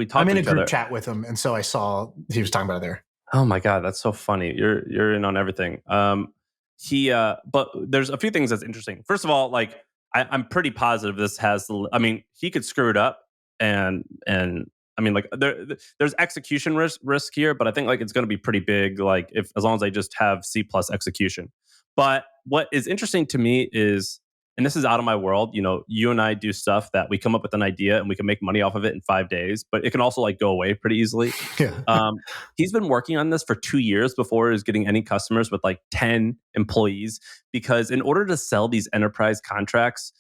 talked. I'm in a group chat with him, and so I saw he was talking about it there. Oh my god, that's so funny. You're in on everything. But there's a few things that's interesting. First of all, like I'm pretty positive this has. I mean, he could screw it up, and I mean, like there's execution risk here, but I think like it's going to be pretty big. Like as long as I just have C+ execution. But what is interesting to me is, and this is out of my world, you and I do stuff that we come up with an idea and we can make money off of it in 5 days, but it can also like go away pretty easily. Yeah. He's been working on this for 2 years before he was getting any customers with like 10 employees, because in order to sell these enterprise contracts,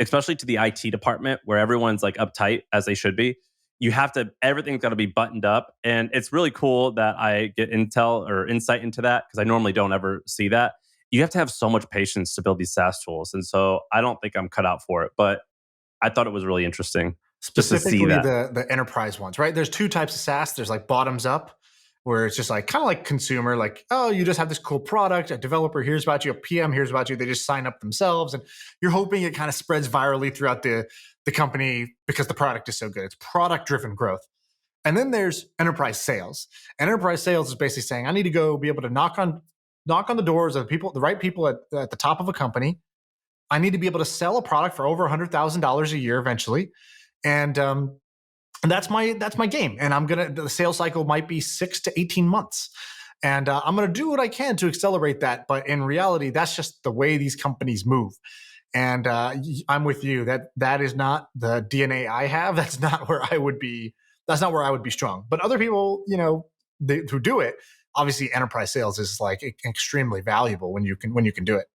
especially to the IT department where everyone's like uptight as they should be, everything's got to be buttoned up. And it's really cool that I get intel or insight into that, because I normally don't ever see that. You have to have so much patience to build these SaaS tools. And so I don't think I'm cut out for it, but I thought it was really interesting. Specifically the enterprise ones, right? There's two types of SaaS. There's like bottoms up, where it's just like kind of like consumer, like, oh, you just have this cool product, a developer hears about you, a PM hears about you, they just sign up themselves, and you're hoping it kind of spreads virally throughout the company because the product is so good. It's product-driven growth. And then there's enterprise sales. And enterprise sales is basically saying, I need to go be able to knock on the doors of the right people at the top of a company. I need to be able to sell a product for over $100,000 a year eventually. And that's my game. And the sales cycle might be 6 to 18 months. And I'm going to do what I can to accelerate that. But in reality, that's just the way these companies move. And I'm with you that is not the DNA I have. That's not where I would be. That's not where I would be strong. But other people, who do it, obviously enterprise sales is like extremely valuable when you can do it.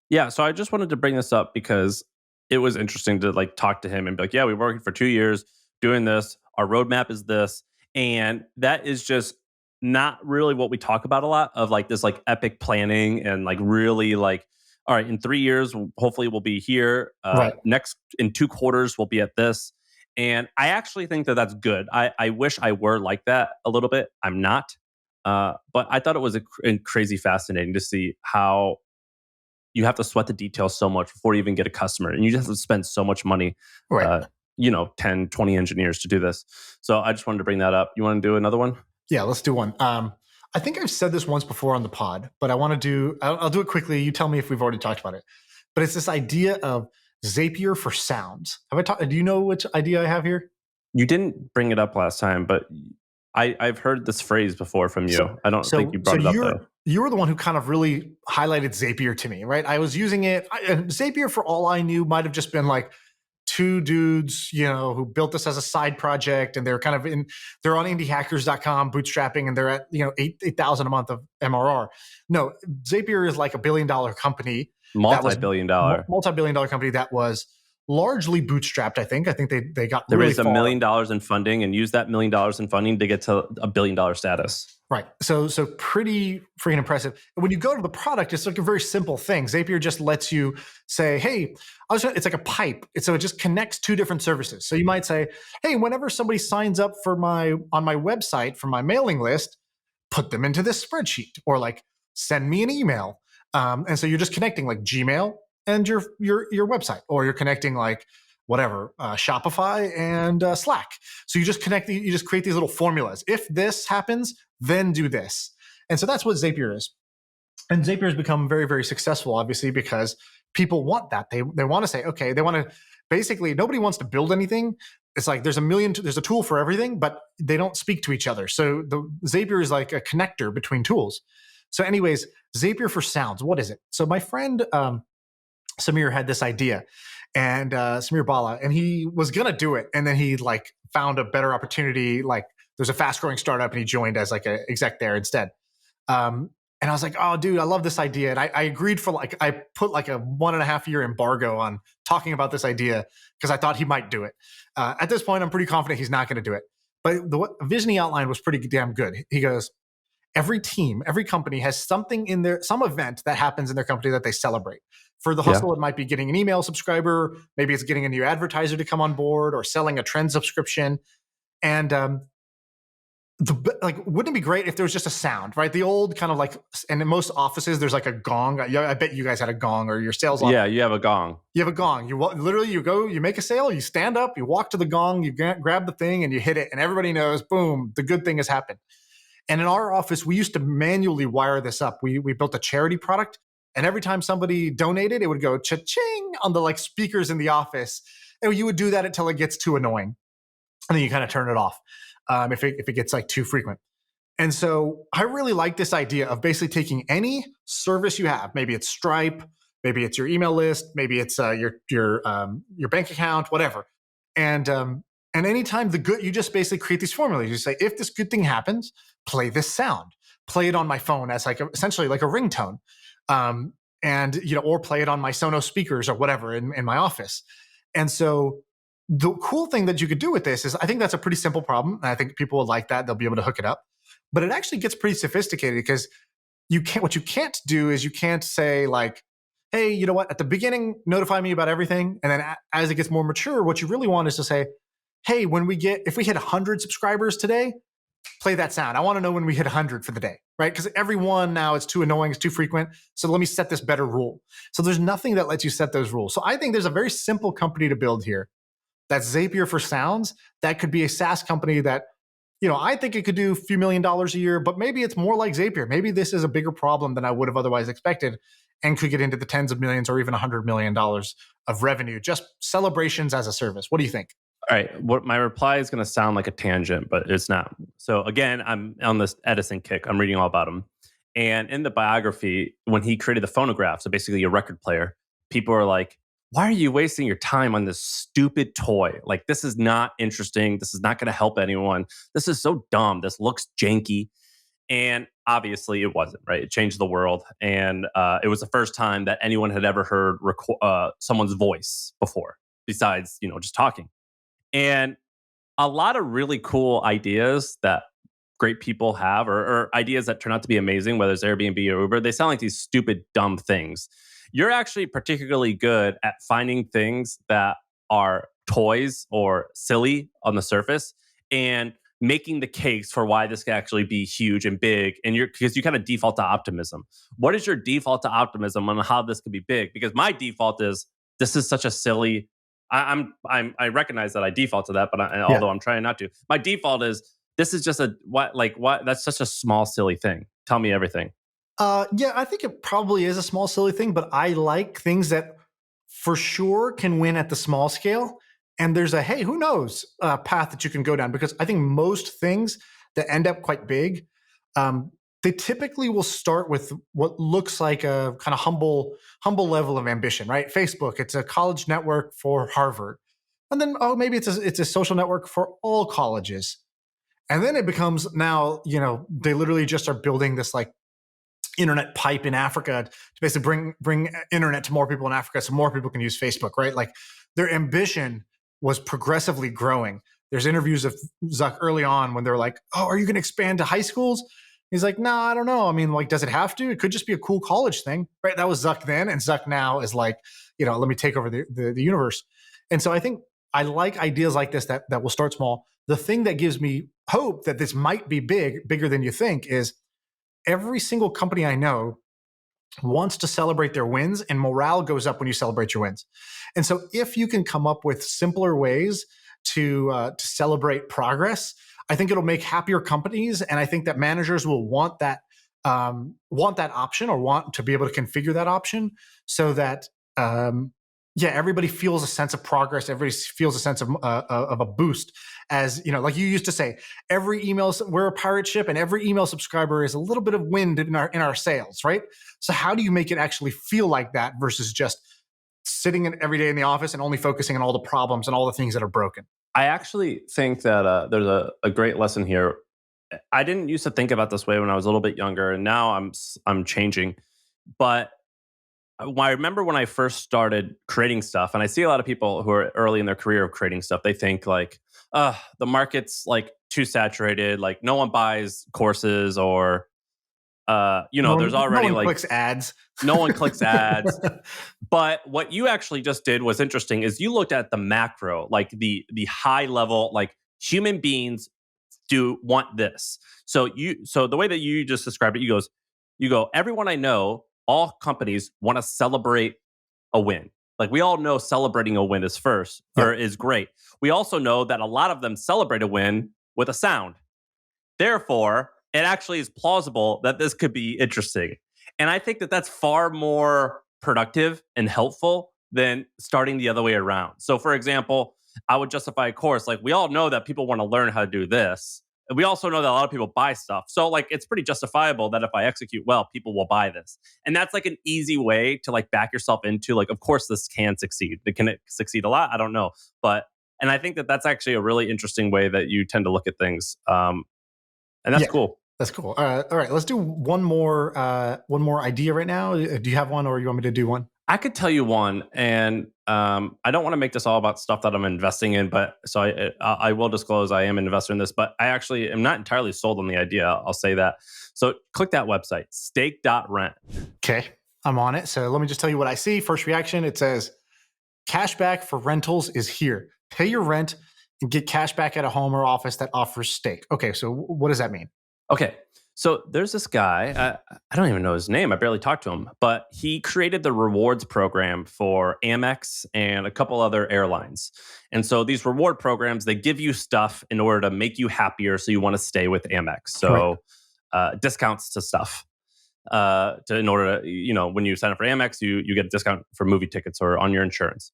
Yeah. So I just wanted to bring this up because it was interesting to like talk to him and be like, yeah, we worked for 2 years doing this. Our roadmap is this. And that is just not really what we talk about a lot, of like this like epic planning and like really like, all right, in 3 years, hopefully we'll be here. Right. Next, in 2 quarters, we'll be at this. And I actually think that that's good. I wish I were like that a little bit. I'm not. But I thought it was crazy fascinating to see how you have to sweat the details so much before you even get a customer. And you just have to spend so much money, right. 10, 20 engineers to do this. So I just wanted to bring that up. You want to do another one? Yeah, let's do one. I think I've said this once before on the pod, but I'll do it quickly. You tell me if we've already talked about it. But it's this idea of Zapier for sounds. Do you know which idea I have here? You didn't bring it up last time, but I've heard this phrase before from you. I don't think you brought it up though. You were the one who kind of really highlighted Zapier to me, right? I was using it. Zapier, for all I knew, might have just been like 2 dudes, who built this as a side project, and they're kind of they're on indiehackers.com bootstrapping, and they're at, $8,000 a month of MRR. No, Zapier is like a $1 billion company. Multi-billion dollar company that was largely bootstrapped. I think they got they really raised $1 million in funding and used that $1 million in funding to get to $1 billion status. Right. So pretty freaking impressive. And when you go to the product, it's like a very simple thing. Zapier just lets you say, hey, it's like a pipe. So it just connects 2 different services. So you might say, hey, whenever somebody signs up on my website for my mailing list, put them into this spreadsheet, or like send me an email. And so you're just connecting like Gmail and your website, or you're connecting like whatever, Shopify and Slack. So you just you just create these little formulas. If this happens, then do this. And so that's what Zapier is. And Zapier has become very, very successful, obviously, because people want that. They want to say, okay, they want to basically nobody wants to build anything. It's like there's a tool for everything, but they don't speak to each other. So the Zapier is like a connector between tools. So anyways, Zapier for sounds, what is it? So my friend Samir had this idea, and Samir Bala, and he was gonna do it, and then he like found a better opportunity. Like there's a fast growing startup, and he joined as like an exec there instead. And I was like, oh, dude, I love this idea. And I agreed for I put like a 1.5 year embargo on talking about this idea because I thought he might do it. At this point, I'm pretty confident he's not going to do it. But the vision he outlined was pretty damn good. He goes, every team, every company has something in there, some event that happens in their company that they celebrate. For the hustle, it might be getting an email subscriber. Maybe it's getting a new advertiser to come on board or selling a trend subscription. And wouldn't it be great if there was just a sound, right? The old kind of like, and in most offices, there's like a gong. I bet you guys had a gong, or your sales office. Yeah, you have a gong. You have a gong. You go, you make a sale, you stand up, you walk to the gong, you grab the thing and you hit it, and everybody knows, boom, the good thing has happened. And in our office, we used to manually wire this up. We built a charity product, and every time somebody donated, it would go cha-ching on the like speakers in the office. And you would do that until it gets too annoying. And then you kind of turn it off. If it gets like too frequent. And so I really like this idea of basically taking any service you have. Maybe it's Stripe, maybe it's your email list, maybe it's your bank account, whatever. And anytime you just basically create these formulas. You say, if this good thing happens, play this sound. Play it on my phone as like essentially like a ringtone, or play it on my Sonos speakers or whatever in my office. And so the cool thing that you could do with this is, I think that's a pretty simple problem. And I think people will like that. They'll be able to hook it up. But it actually gets pretty sophisticated because what you can't do is you can't say like, hey, you know what? At the beginning, notify me about everything. And then as it gets more mature, what you really want is to say, hey, if we hit 100 subscribers today, play that sound. I want to know when we hit 100 for the day, right? Because everyone now, it's too annoying, it's too frequent. So let me set this better rule. So there's nothing that lets you set those rules. So I think there's a very simple company to build here. That's Zapier for sounds. That could be a SaaS company that, I think it could do a few $1 million a year, but maybe it's more like Zapier. Maybe this is a bigger problem than I would have otherwise expected and could get into the tens of millions or even $100 million of revenue, just celebrations as a service. What do you think? All right. What my reply is going to sound like a tangent, but it's not. So again, I'm on this Edison kick. I'm reading all about him. And in the biography, when he created the phonograph, so basically a record player, people are like, why are you wasting your time on this stupid toy? Like, this is not interesting. This is not going to help anyone. This is so dumb. This looks janky. And obviously it wasn't, right? It changed the world. And it was the first time that anyone had ever heard someone's voice before, besides, just talking. And a lot of really cool ideas that great people have, or ideas that turn out to be amazing, whether it's Airbnb or Uber, they sound like these stupid, dumb things. You're actually particularly good at finding things that are toys or silly on the surface and making the case for why this can actually be huge and big. And because you kind of default to optimism. What is your default to optimism on how this could be big? Because my default is, this is such a silly. I recognize that I default to that, but although I'm trying not to, my default is, this is just what that's such a small, silly thing. Tell me everything. I think it probably is a small, silly thing, but I like things that for sure can win at the small scale. And there's hey, who knows, path that you can go down, because I think most things that end up quite big, they typically will start with what looks like a kind of humble level of ambition, right? Facebook, it's a college network for Harvard. And then, maybe it's a social network for all colleges. And then it becomes now, they literally just are building this like internet pipe in Africa to basically bring internet to more people in Africa so more people can use Facebook, right? Like their ambition was progressively growing. There's interviews of Zuck early on when they're like, oh, are you going to expand to high schools? He's like, no, I don't know. I mean, like, does it have to? It could just be a cool college thing, right? That was Zuck then. And Zuck now is like, let me take over the universe. And so I think I like ideas like this that will start small. The thing that gives me hope that this might be bigger than you think, is every single company I know wants to celebrate their wins, and morale goes up when you celebrate your wins. And so if you can come up with simpler ways to celebrate progress, I think it'll make happier companies. And I think that managers will want that option, or want to be able to configure that option so that Yeah, everybody feels a sense of progress. Everybody feels a sense of a boost. As you know, like you used to say, every email, we're a pirate ship, and every email subscriber is a little bit of wind in our sails, right? So how do you make it actually feel like that versus just sitting in every day in the office and only focusing on all the problems and all the things that are broken? I actually think that there's a great lesson here. I didn't used to think about this way when I was a little bit younger, and now I'm changing. But I remember when I first started creating stuff, and I see a lot of people who are early in their career of creating stuff. They think like, the market's like too saturated. Like no one buys courses, or there's No already one like clicks ads. no one clicks ads. But what you actually just did was interesting. Is you looked at the macro, like the high level, like human beings do want this. So the way that you just described it, you go, everyone I know, all companies want to celebrate a win. Like we all know celebrating a win is first or is great. We also know that a lot of them celebrate a win with a sound. Therefore, it actually is plausible that this could be interesting. And I think that that's far more productive and helpful than starting the other way around. So, for example, I would justify a course like we all know that people want to learn how to do this. And we also know that a lot of people buy stuff. So, like, it's pretty justifiable that if I execute well, people will buy this. And that's like an easy way to like back yourself into like, of course, this can succeed. Can it succeed a lot? I don't know. And I think that that's actually a really interesting way that you tend to look at things. And that's cool. That's cool. All right, let's do one more idea right now. Do you have one, or you want me to do one? I could tell you one, and I don't want to make this all about stuff that I'm investing in, but so I will disclose I am an investor in this, but I actually am not entirely sold on the idea. I'll say that. So click that website, stake.rent. Okay, I'm on it. So let me just tell you what I see. First reaction, it says, cashback for rentals is here. Pay your rent and get cash back at a home or office that offers stake. Okay, so what does that mean? Okay. So there's this guy, I don't even know his name. I barely talked to him, but he created the rewards program for Amex and a couple other airlines. And so these reward programs, they give you stuff in order to make you happier. So you want to stay with Amex. So discounts to stuff. In order to, when you sign up for Amex, you get a discount for movie tickets or on your insurance.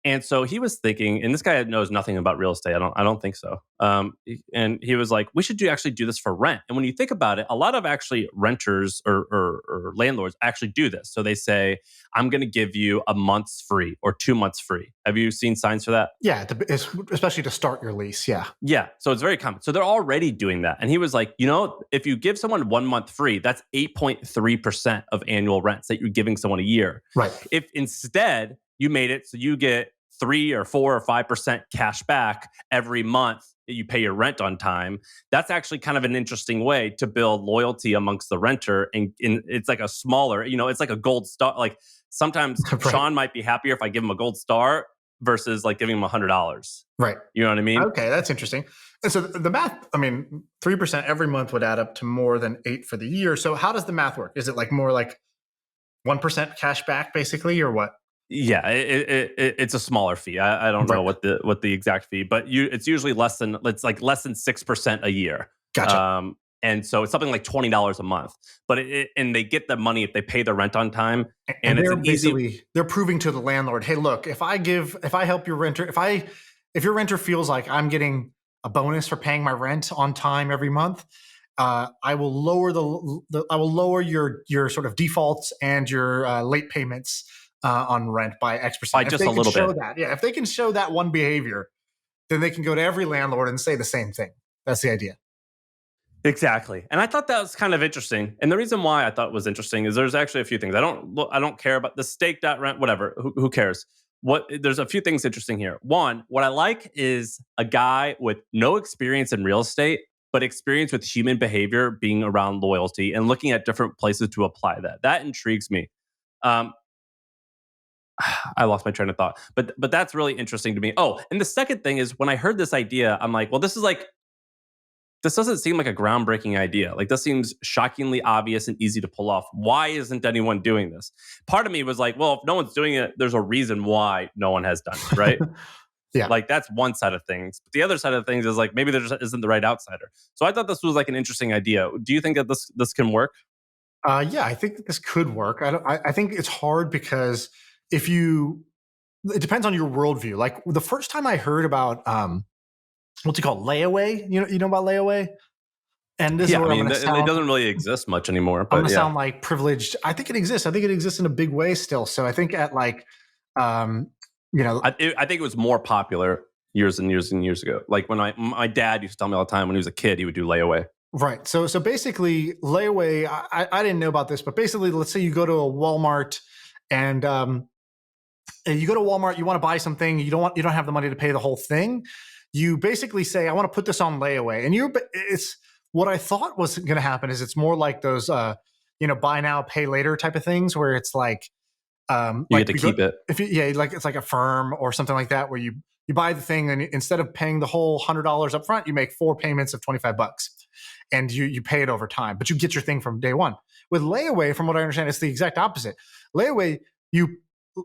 And so he was thinking, and this guy knows nothing about real estate. I don't think so. And he was like, we should actually do this for rent. And when you think about it, a lot of actually renters or landlords actually do this. So they say, I'm going to give you a month's free or 2 months free. Have you seen signs for that? Yeah, especially to start your lease. Yeah. Yeah. So it's very common. So they're already doing that. And he was like, if you give someone 1 month free, that's 8.3% of annual rents that you're giving someone a year. Right. If instead you made it so you get 3 or 4 or 5% cash back every month that you pay your rent on time, that's actually kind of an interesting way to build loyalty amongst the renter. And it's like a smaller, it's like a gold star. Like sometimes Right. Shaan might be happier if I give him a gold star versus like giving him $100. Right. You know what I mean? Okay, that's interesting. And so the math, 3% every month would add up to more than 8 for the year. So how does the math work? Is it like more like 1% cash back basically, or what? Yeah, it's a smaller fee. I don't know what the exact fee, but it's usually less than 6% a year. Gotcha. And so it's something like $20 a month. But and they get the money if they pay the rent on time. And they're basically they're proving to the landlord, hey, look, if I help your renter, if your renter feels like I'm getting a bonus for paying my rent on time every month, I will lower your sort of defaults and your late payments on rent by X%. By just a little bit. If they can show that one behavior, then they can go to every landlord and say the same thing. That's the idea. Exactly. And I thought that was kind of interesting. And the reason why I thought it was interesting is there's actually a few things. I don't care about the stake.rent, whatever. Who cares? There's a few things interesting here. One, what I like is a guy with no experience in real estate, but experience with human behavior, being around loyalty and looking at different places to apply that. That intrigues me. I lost my train of thought, but that's really interesting to me. Oh, and the second thing is when I heard this idea, I'm like, well, this doesn't seem like a groundbreaking idea. Like this seems shockingly obvious and easy to pull off. Why isn't anyone doing this? Part of me was like, well, if no one's doing it, there's a reason why no one has done it, right? Yeah. Like that's one side of things. But the other side of things is like maybe there just isn't the right outsider. So I thought this was like an interesting idea. Do you think that this can work? Yeah, I think that this could work. I think it's hard because if you it depends on your worldview. Like the first time I heard about what's it called, layaway. You know about layaway. And this is Yeah, I where I'm mean, going to it sound. doesn't really exist much anymore, I'm going but to yeah. sound like privileged. I think it exists. I think it exists in a big way still. So I think at like, um, you know, I think it was more popular years and years and years ago. Like when my dad used to tell me all the time when he was a kid, he would do layaway. right. So basically, layaway. I didn't know about this, but basically, let's say you go to a Walmart and you go to Walmart, you want to buy something, you don't have the money to pay the whole thing. You basically say, I want to put this on layaway, and it's what I thought was going to happen is it's more like those buy now pay later type of things where it's You get to keep it. if you, yeah, like it's like a firm or something like that where you buy the thing and instead of paying the whole $100 up front, you make 4 payments of $25 and you pay it over time, but you get your thing from day one. With layaway, from what I understand, it's the exact opposite. Layaway, you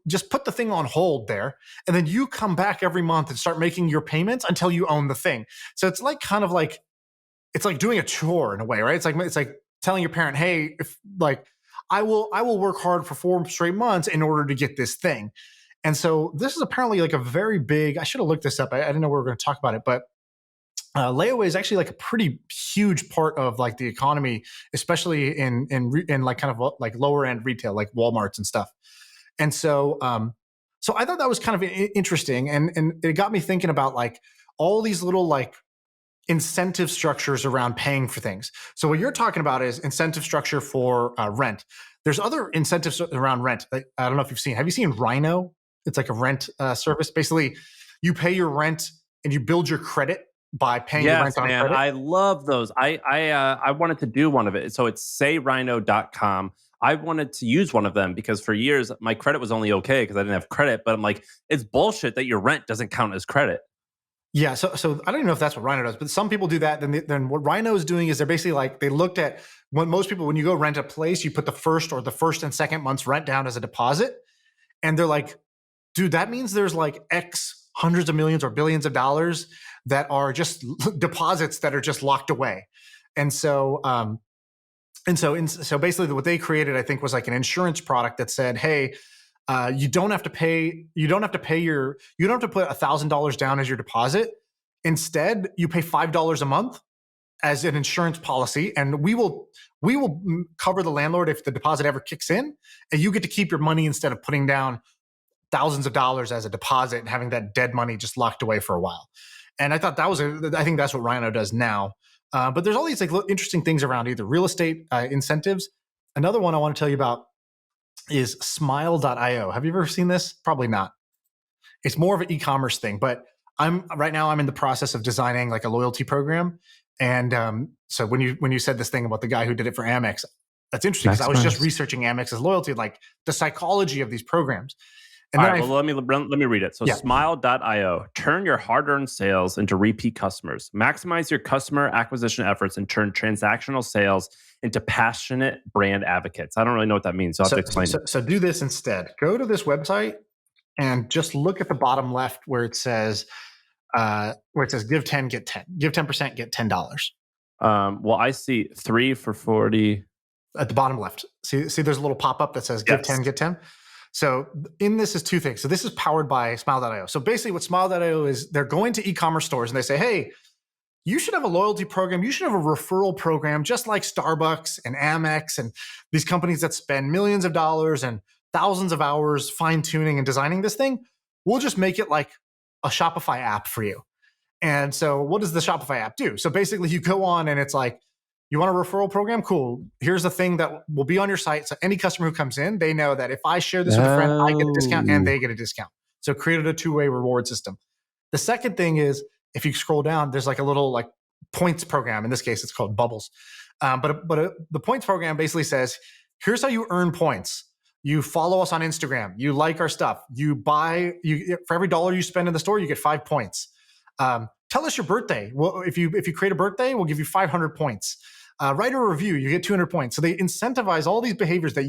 just put the thing on hold there, and then you come back every month and start making your payments until you own the thing. So it's like kind of like it's like doing a chore in a way, right? It's like telling your parent, hey, if like I will work hard for 4 straight months in order to get this thing. And so this is apparently like a very big. I should have looked this up. I didn't know we were going to talk about it, but layaway is actually like a pretty huge part of like the economy, especially in like kind of like lower end retail, like Walmarts and stuff. And so I thought that was kind of interesting, and it got me thinking about like all these little like incentive structures around paying for things. So what you're talking about is incentive structure for rent. There's other incentives around rent. Like, I don't know if you've seen. Have you seen Rhino? It's like a rent service. Basically, you pay your rent and you build your credit by paying the Yes, rent on man. credit. I love those. I wanted to do one of it. So it's sayrhino.com. I wanted to use one of them because for years my credit was only okay because I didn't have credit. But I'm like, it's bullshit that your rent doesn't count as credit. Yeah, so I don't even know if that's what Rhino does, but some people do that. Then what Rhino is doing is they're basically like they looked at when you go rent a place, you put the first and second month's rent down as a deposit, and they're like, dude, that means there's like X hundreds of millions or billions of dollars that are just deposits that are just locked away, and so basically what they created, I think, was like an insurance product that said, hey. You don't have to pay. You don't have to put $1,000 down as your deposit. Instead, you pay $5 a month as an insurance policy, and we will cover the landlord if the deposit ever kicks in, and you get to keep your money instead of putting down thousands of dollars as a deposit and having that dead money just locked away for a while. And I thought I think that's what Rhino does now. But there's all these like interesting things around either real estate incentives. Another one I want to tell you about is smile.io. Have you ever seen this? Probably not. It's more of an e-commerce thing, but I'm in the process of designing like a loyalty program. And so when you said this thing about the guy who did it for Amex, that's interesting because I was just researching Amex's loyalty, like the psychology of these programs. And All then right, well, let me read it. So smile.io, turn your hard-earned sales into repeat customers. Maximize your customer acquisition efforts and turn transactional sales into passionate brand advocates. I don't really know what that means, so I'll have to explain it. So do this instead. Go to this website and just look at the bottom left where it says give 10, get 10. Give 10%, get $10. Well, I see 3 for 40. At the bottom left. See there's a little pop-up that says give 10, get 10. So in this is two things. So this is powered by Smile.io. So basically what Smile.io is, they're going to e-commerce stores and they say, hey, you should have a loyalty program. You should have a referral program, just like Starbucks and Amex and these companies that spend millions of dollars and thousands of hours fine-tuning and designing this thing. We'll just make it like a Shopify app for you. And so what does the Shopify app do? So basically you go on and it's like, you want a referral program? Cool. Here's the thing that will be on your site. So any customer who comes in, they know that if I share this with a friend, I get a discount and they get a discount. So created a two-way reward system. The second thing is, if you scroll down, there's like a little like points program. In this case, it's called Bubbles. But the points program basically says, here's how you earn points. You follow us on Instagram. You like our stuff. For every dollar you spend in the store, you get 5 points. Tell us your birthday. Well, if you create a birthday, we'll give you 500 points. Write a review, you get 200 points. So they incentivize all these behaviors that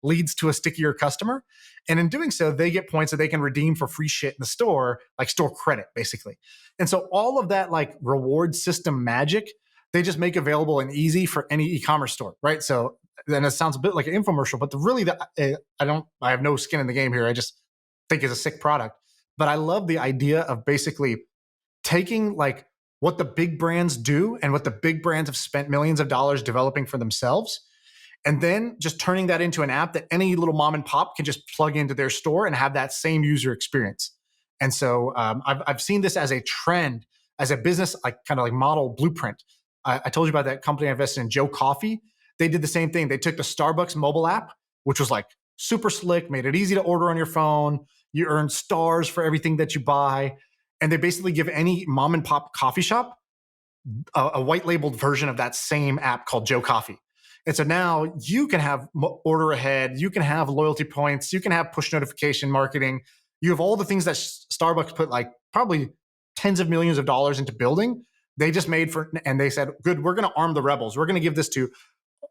leads to a stickier customer. And in doing so, they get points that they can redeem for free shit in the store, like store credit, basically. And so all of that like reward system magic, they just make available and easy for any e-commerce store, right? So then it sounds a bit like an infomercial, but I have no skin in the game here. think is a sick product. But I love the idea of basically taking like what the big brands do and what the big brands have spent millions of dollars developing for themselves, and then just turning that into an app that any little mom and pop can just plug into their store and have that same user experience. And so I've seen this as a trend, as a business, like kind of like model blueprint. I told you about that company I invested in, Joe Coffee. They did the same thing. They took the Starbucks mobile app, which was like super slick, made it easy to order on your phone. You earn stars for everything that you buy. And they basically give any mom and pop coffee shop a white labeled version of that same app called Joe Coffee. And so now you can have order ahead, you can have loyalty points, you can have push notification marketing. You have all the things that Starbucks put like probably tens of millions of dollars into building. They just made for, and they said, good, we're going to arm the rebels. We're going to give this to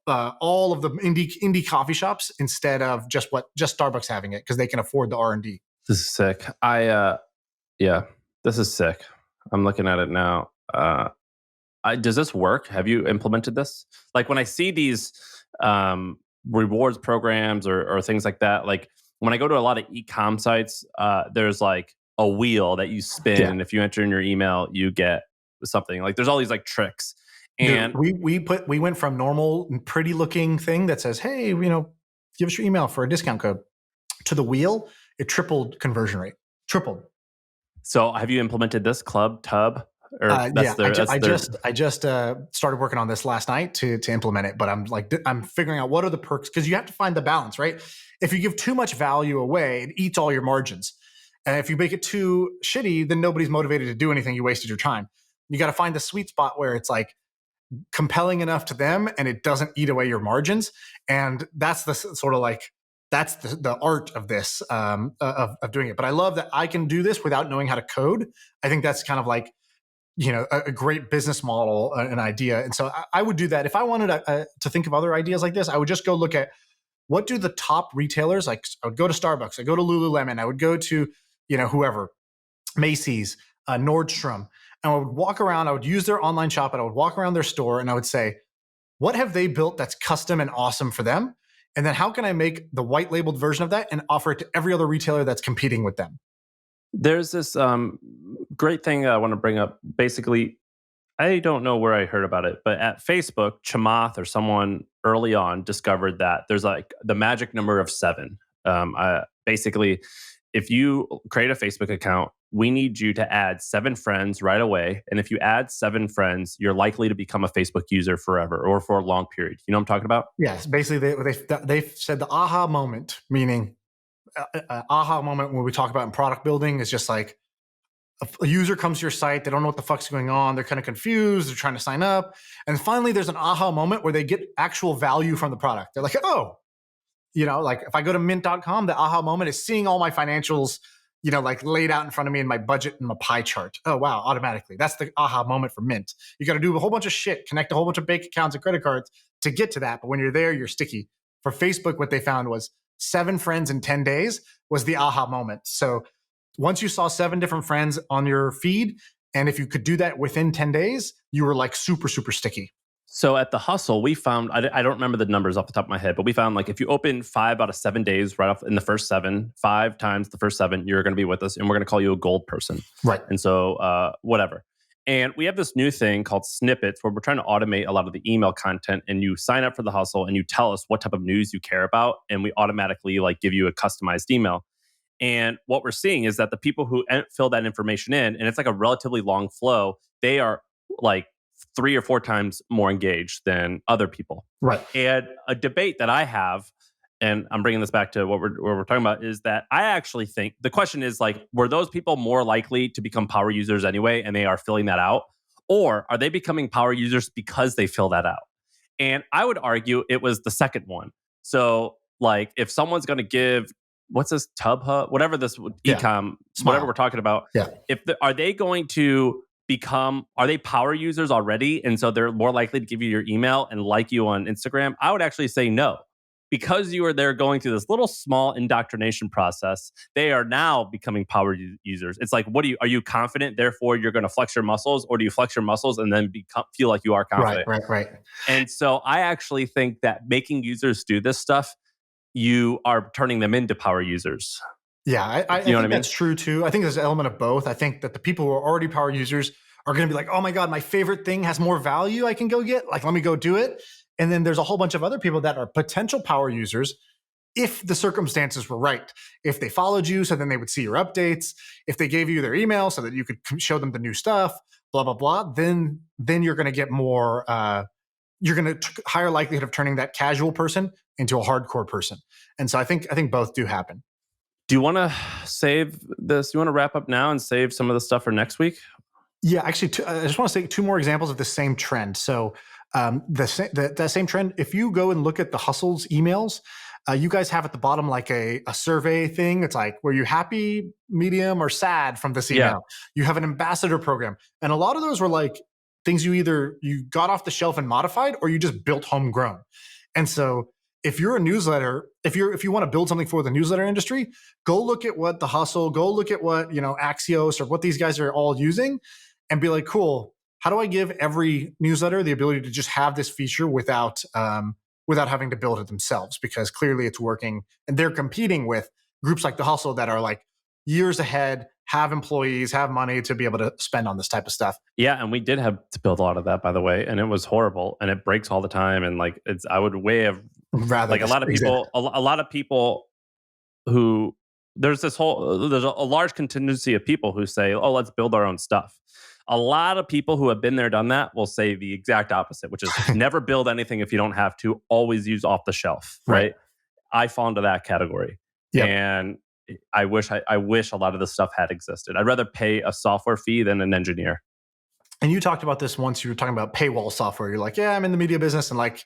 all of the indie coffee shops instead of just Starbucks having it because they can afford the R&D. This is sick. Yeah, this is sick. I'm looking at it now. Does this work? Have you implemented this? Like when I see these rewards programs or things like that, like when I go to a lot of e-com sites, there's like a wheel that you spin, and if you enter in your email, you get something. Like there's all these like tricks. And dude, we went from normal pretty looking thing that says, hey, give us your email for a discount code, to the wheel. It tripled conversion rate. Tripled. So have you implemented this Club Tub? I just started working on this last night to implement it, but I'm figuring out what are the perks, because you have to find the balance, right? If you give too much value away, it eats all your margins. And if you make it too shitty, then nobody's motivated to do anything. You wasted your time. You got to find the sweet spot where it's like compelling enough to them and it doesn't eat away your margins. And that's the sort of like, that's the art of this, of doing it. But I love that I can do this without knowing how to code. I think that's kind of like, a great business model, an idea. And so I would do that. If I wanted to think of other ideas like this, I would just go look at what do the top retailers, like I would go to Starbucks, I go to Lululemon, I would go to, whoever, Macy's, Nordstrom, and I would walk around, I would use their online shop, and I would walk around their store and I would say, what have they built that's custom and awesome for them? And then how can I make the white labeled version of that and offer it to every other retailer that's competing with them? There's this great thing I want to bring up. Basically, I don't know where I heard about it, but at Facebook, Chamath or someone early on discovered that there's like the magic number of 7. Basically, if you create a Facebook account, we need you to add 7 friends right away. And if you add 7 friends, you're likely to become a Facebook user forever or for a long period. You know what I'm talking about? Yes. Basically, they've said the aha moment, meaning aha moment when we talk about in product building is just like a user comes to your site, they don't know what the fuck's going on, they're kind of confused, they're trying to sign up, and finally there's an aha moment where they get actual value from the product. They're like, oh, like if I go to mint.com, the aha moment is seeing all my financials, like laid out in front of me in my budget and my pie chart. Oh wow, automatically. That's the aha moment for Mint. You got to do a whole bunch of shit, connect a whole bunch of bank accounts and credit cards to get to that, but when you're there, you're sticky. For Facebook, what they found was 7 friends in 10 days was the aha moment. So once you saw 7 different friends on your feed, and if you could do that within 10 days, you were like super, super sticky. So at The Hustle, we found, I don't remember the numbers off the top of my head, but we found like if you open 5 out of 7 days right off in the first 7, 5 times the first 7, you're going to be with us and we're going to call you a gold person. Right. And so whatever. And we have this new thing called snippets where we're trying to automate a lot of the email content, and you sign up for The Hustle and you tell us what type of news you care about, and we automatically like give you a customized email. And what we're seeing is that the people who fill that information in, and it's like a relatively long flow, they are like 3 or 4 times more engaged than other people. Right. And a debate that I have, and I'm bringing this back to what we're talking about, is that I actually think the question is like, were those people more likely to become power users anyway, and they are filling that out? Or are they becoming power users because they fill that out? And I would argue it was the second one. So like if someone's going to give, what's this Tubhub, whatever this ecom, whatever we're talking about, are they going to are they power users already? And so they're more likely to give you your email and like you on Instagram? I would actually say no. Because you are there going through this little small indoctrination process, they are now becoming power users. It's like, are you confident? Therefore, you're going to flex your muscles, or do you flex your muscles and then feel like you are confident? Right. And so I actually think that making users do this stuff, you are turning them into power users. Yeah, I think that's true too. I think there's an element of both. I think that the people who are already power users are going to be like, oh my God, my favorite thing has more value I can go get. Like, let me go do it. And then there's a whole bunch of other people that are potential power users if the circumstances were right. If they followed you, so then they would see your updates. If they gave you their email so that you could show them the new stuff, blah, blah, blah, then you're going to get more, you're going to higher likelihood of turning that casual person into a hardcore person. And so I think both do happen. Do you want to save this? You want to wrap up now and save some of the stuff for next week? Yeah, actually, I just want to say two more examples of the same trend. So that same trend, if you go and look at the Hustle's emails, you guys have at the bottom like a survey thing. It's like, were you happy, medium, or sad from this email? Yeah. You have an ambassador program. And a lot of those were like things you got off the shelf and modified, or you just built homegrown. And so if you're a newsletter, if you want to build something for the newsletter industry, go look at what the Hustle, go look at what, Axios or what these guys are all using and be like, cool, how do I give every newsletter the ability to just have this feature without having to build it themselves? Because clearly it's working and they're competing with groups like the Hustle that are like years ahead, have employees, have money to be able to spend on this type of stuff. Yeah, and we did have to build a lot of that, by the way, and it was horrible and it breaks all the time. And like I would way have rather like a lot of people who there's a large contingency of people who say, oh, let's build our own stuff. A lot of people who have been there, done that will say the exact opposite, which is never build anything if you don't have to, always use off the shelf, right? I fall into that category. Yep. And I wish a lot of this stuff had existed. I'd rather pay a software fee than an engineer. And you talked about this once. You were talking about paywall software. You're like, yeah, I'm in the media business, and like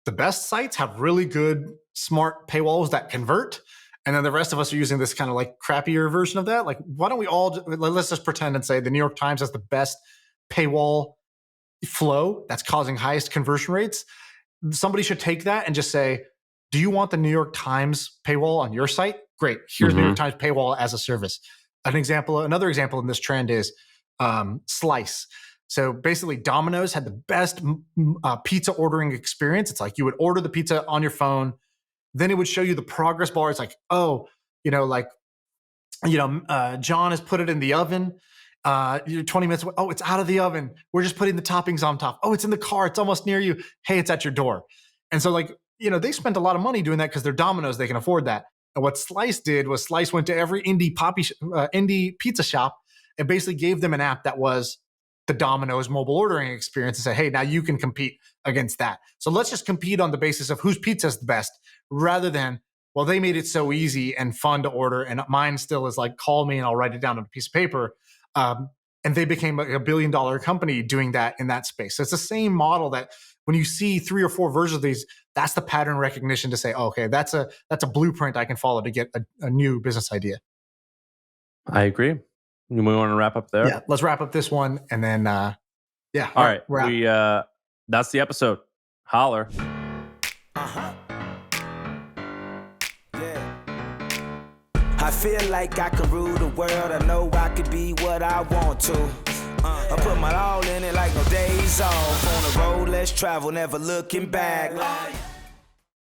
the best sites have really good, smart paywalls that convert. And then the rest of us are using this kind of like crappier version of that. Like, why don't we let's just pretend and say the New York Times has the best paywall flow that's causing highest conversion rates. Somebody should take that and just say, do you want the New York Times paywall on your site? Great. Here's New York Times paywall as a service. Another example in this trend is Slice. So basically Domino's had the best pizza ordering experience. It's like you would order the pizza on your phone. Then it would show you the progress bar. It's like, John has put it in the oven. You're 20 minutes away. Oh, it's out of the oven. We're just putting the toppings on top. Oh, it's in the car. It's almost near you. Hey, it's at your door. And so they spent a lot of money doing that because they're Domino's. They can afford that. And what Slice did was Slice went to every indie pizza shop and basically gave them an app that was the Domino's mobile ordering experience and say, hey, now you can compete against that. So let's just compete on the basis of whose pizza is the best rather than, well, they made it so easy and fun to order. And mine still is like, call me and I'll write it down on a piece of paper. And they became a $1 billion company doing that in that space. So it's the same model that when you see 3 or 4 versions of these, that's the pattern recognition to say, oh, okay, that's a blueprint I can follow to get a new business idea. I agree. We want to wrap up there? Yeah, let's wrap up this one. And then, All right. That's the episode. Holler. Yeah. I feel like I can rule the world. I know I could be what I want to. I put my all in it like no days off. On the road, let's travel, never looking back.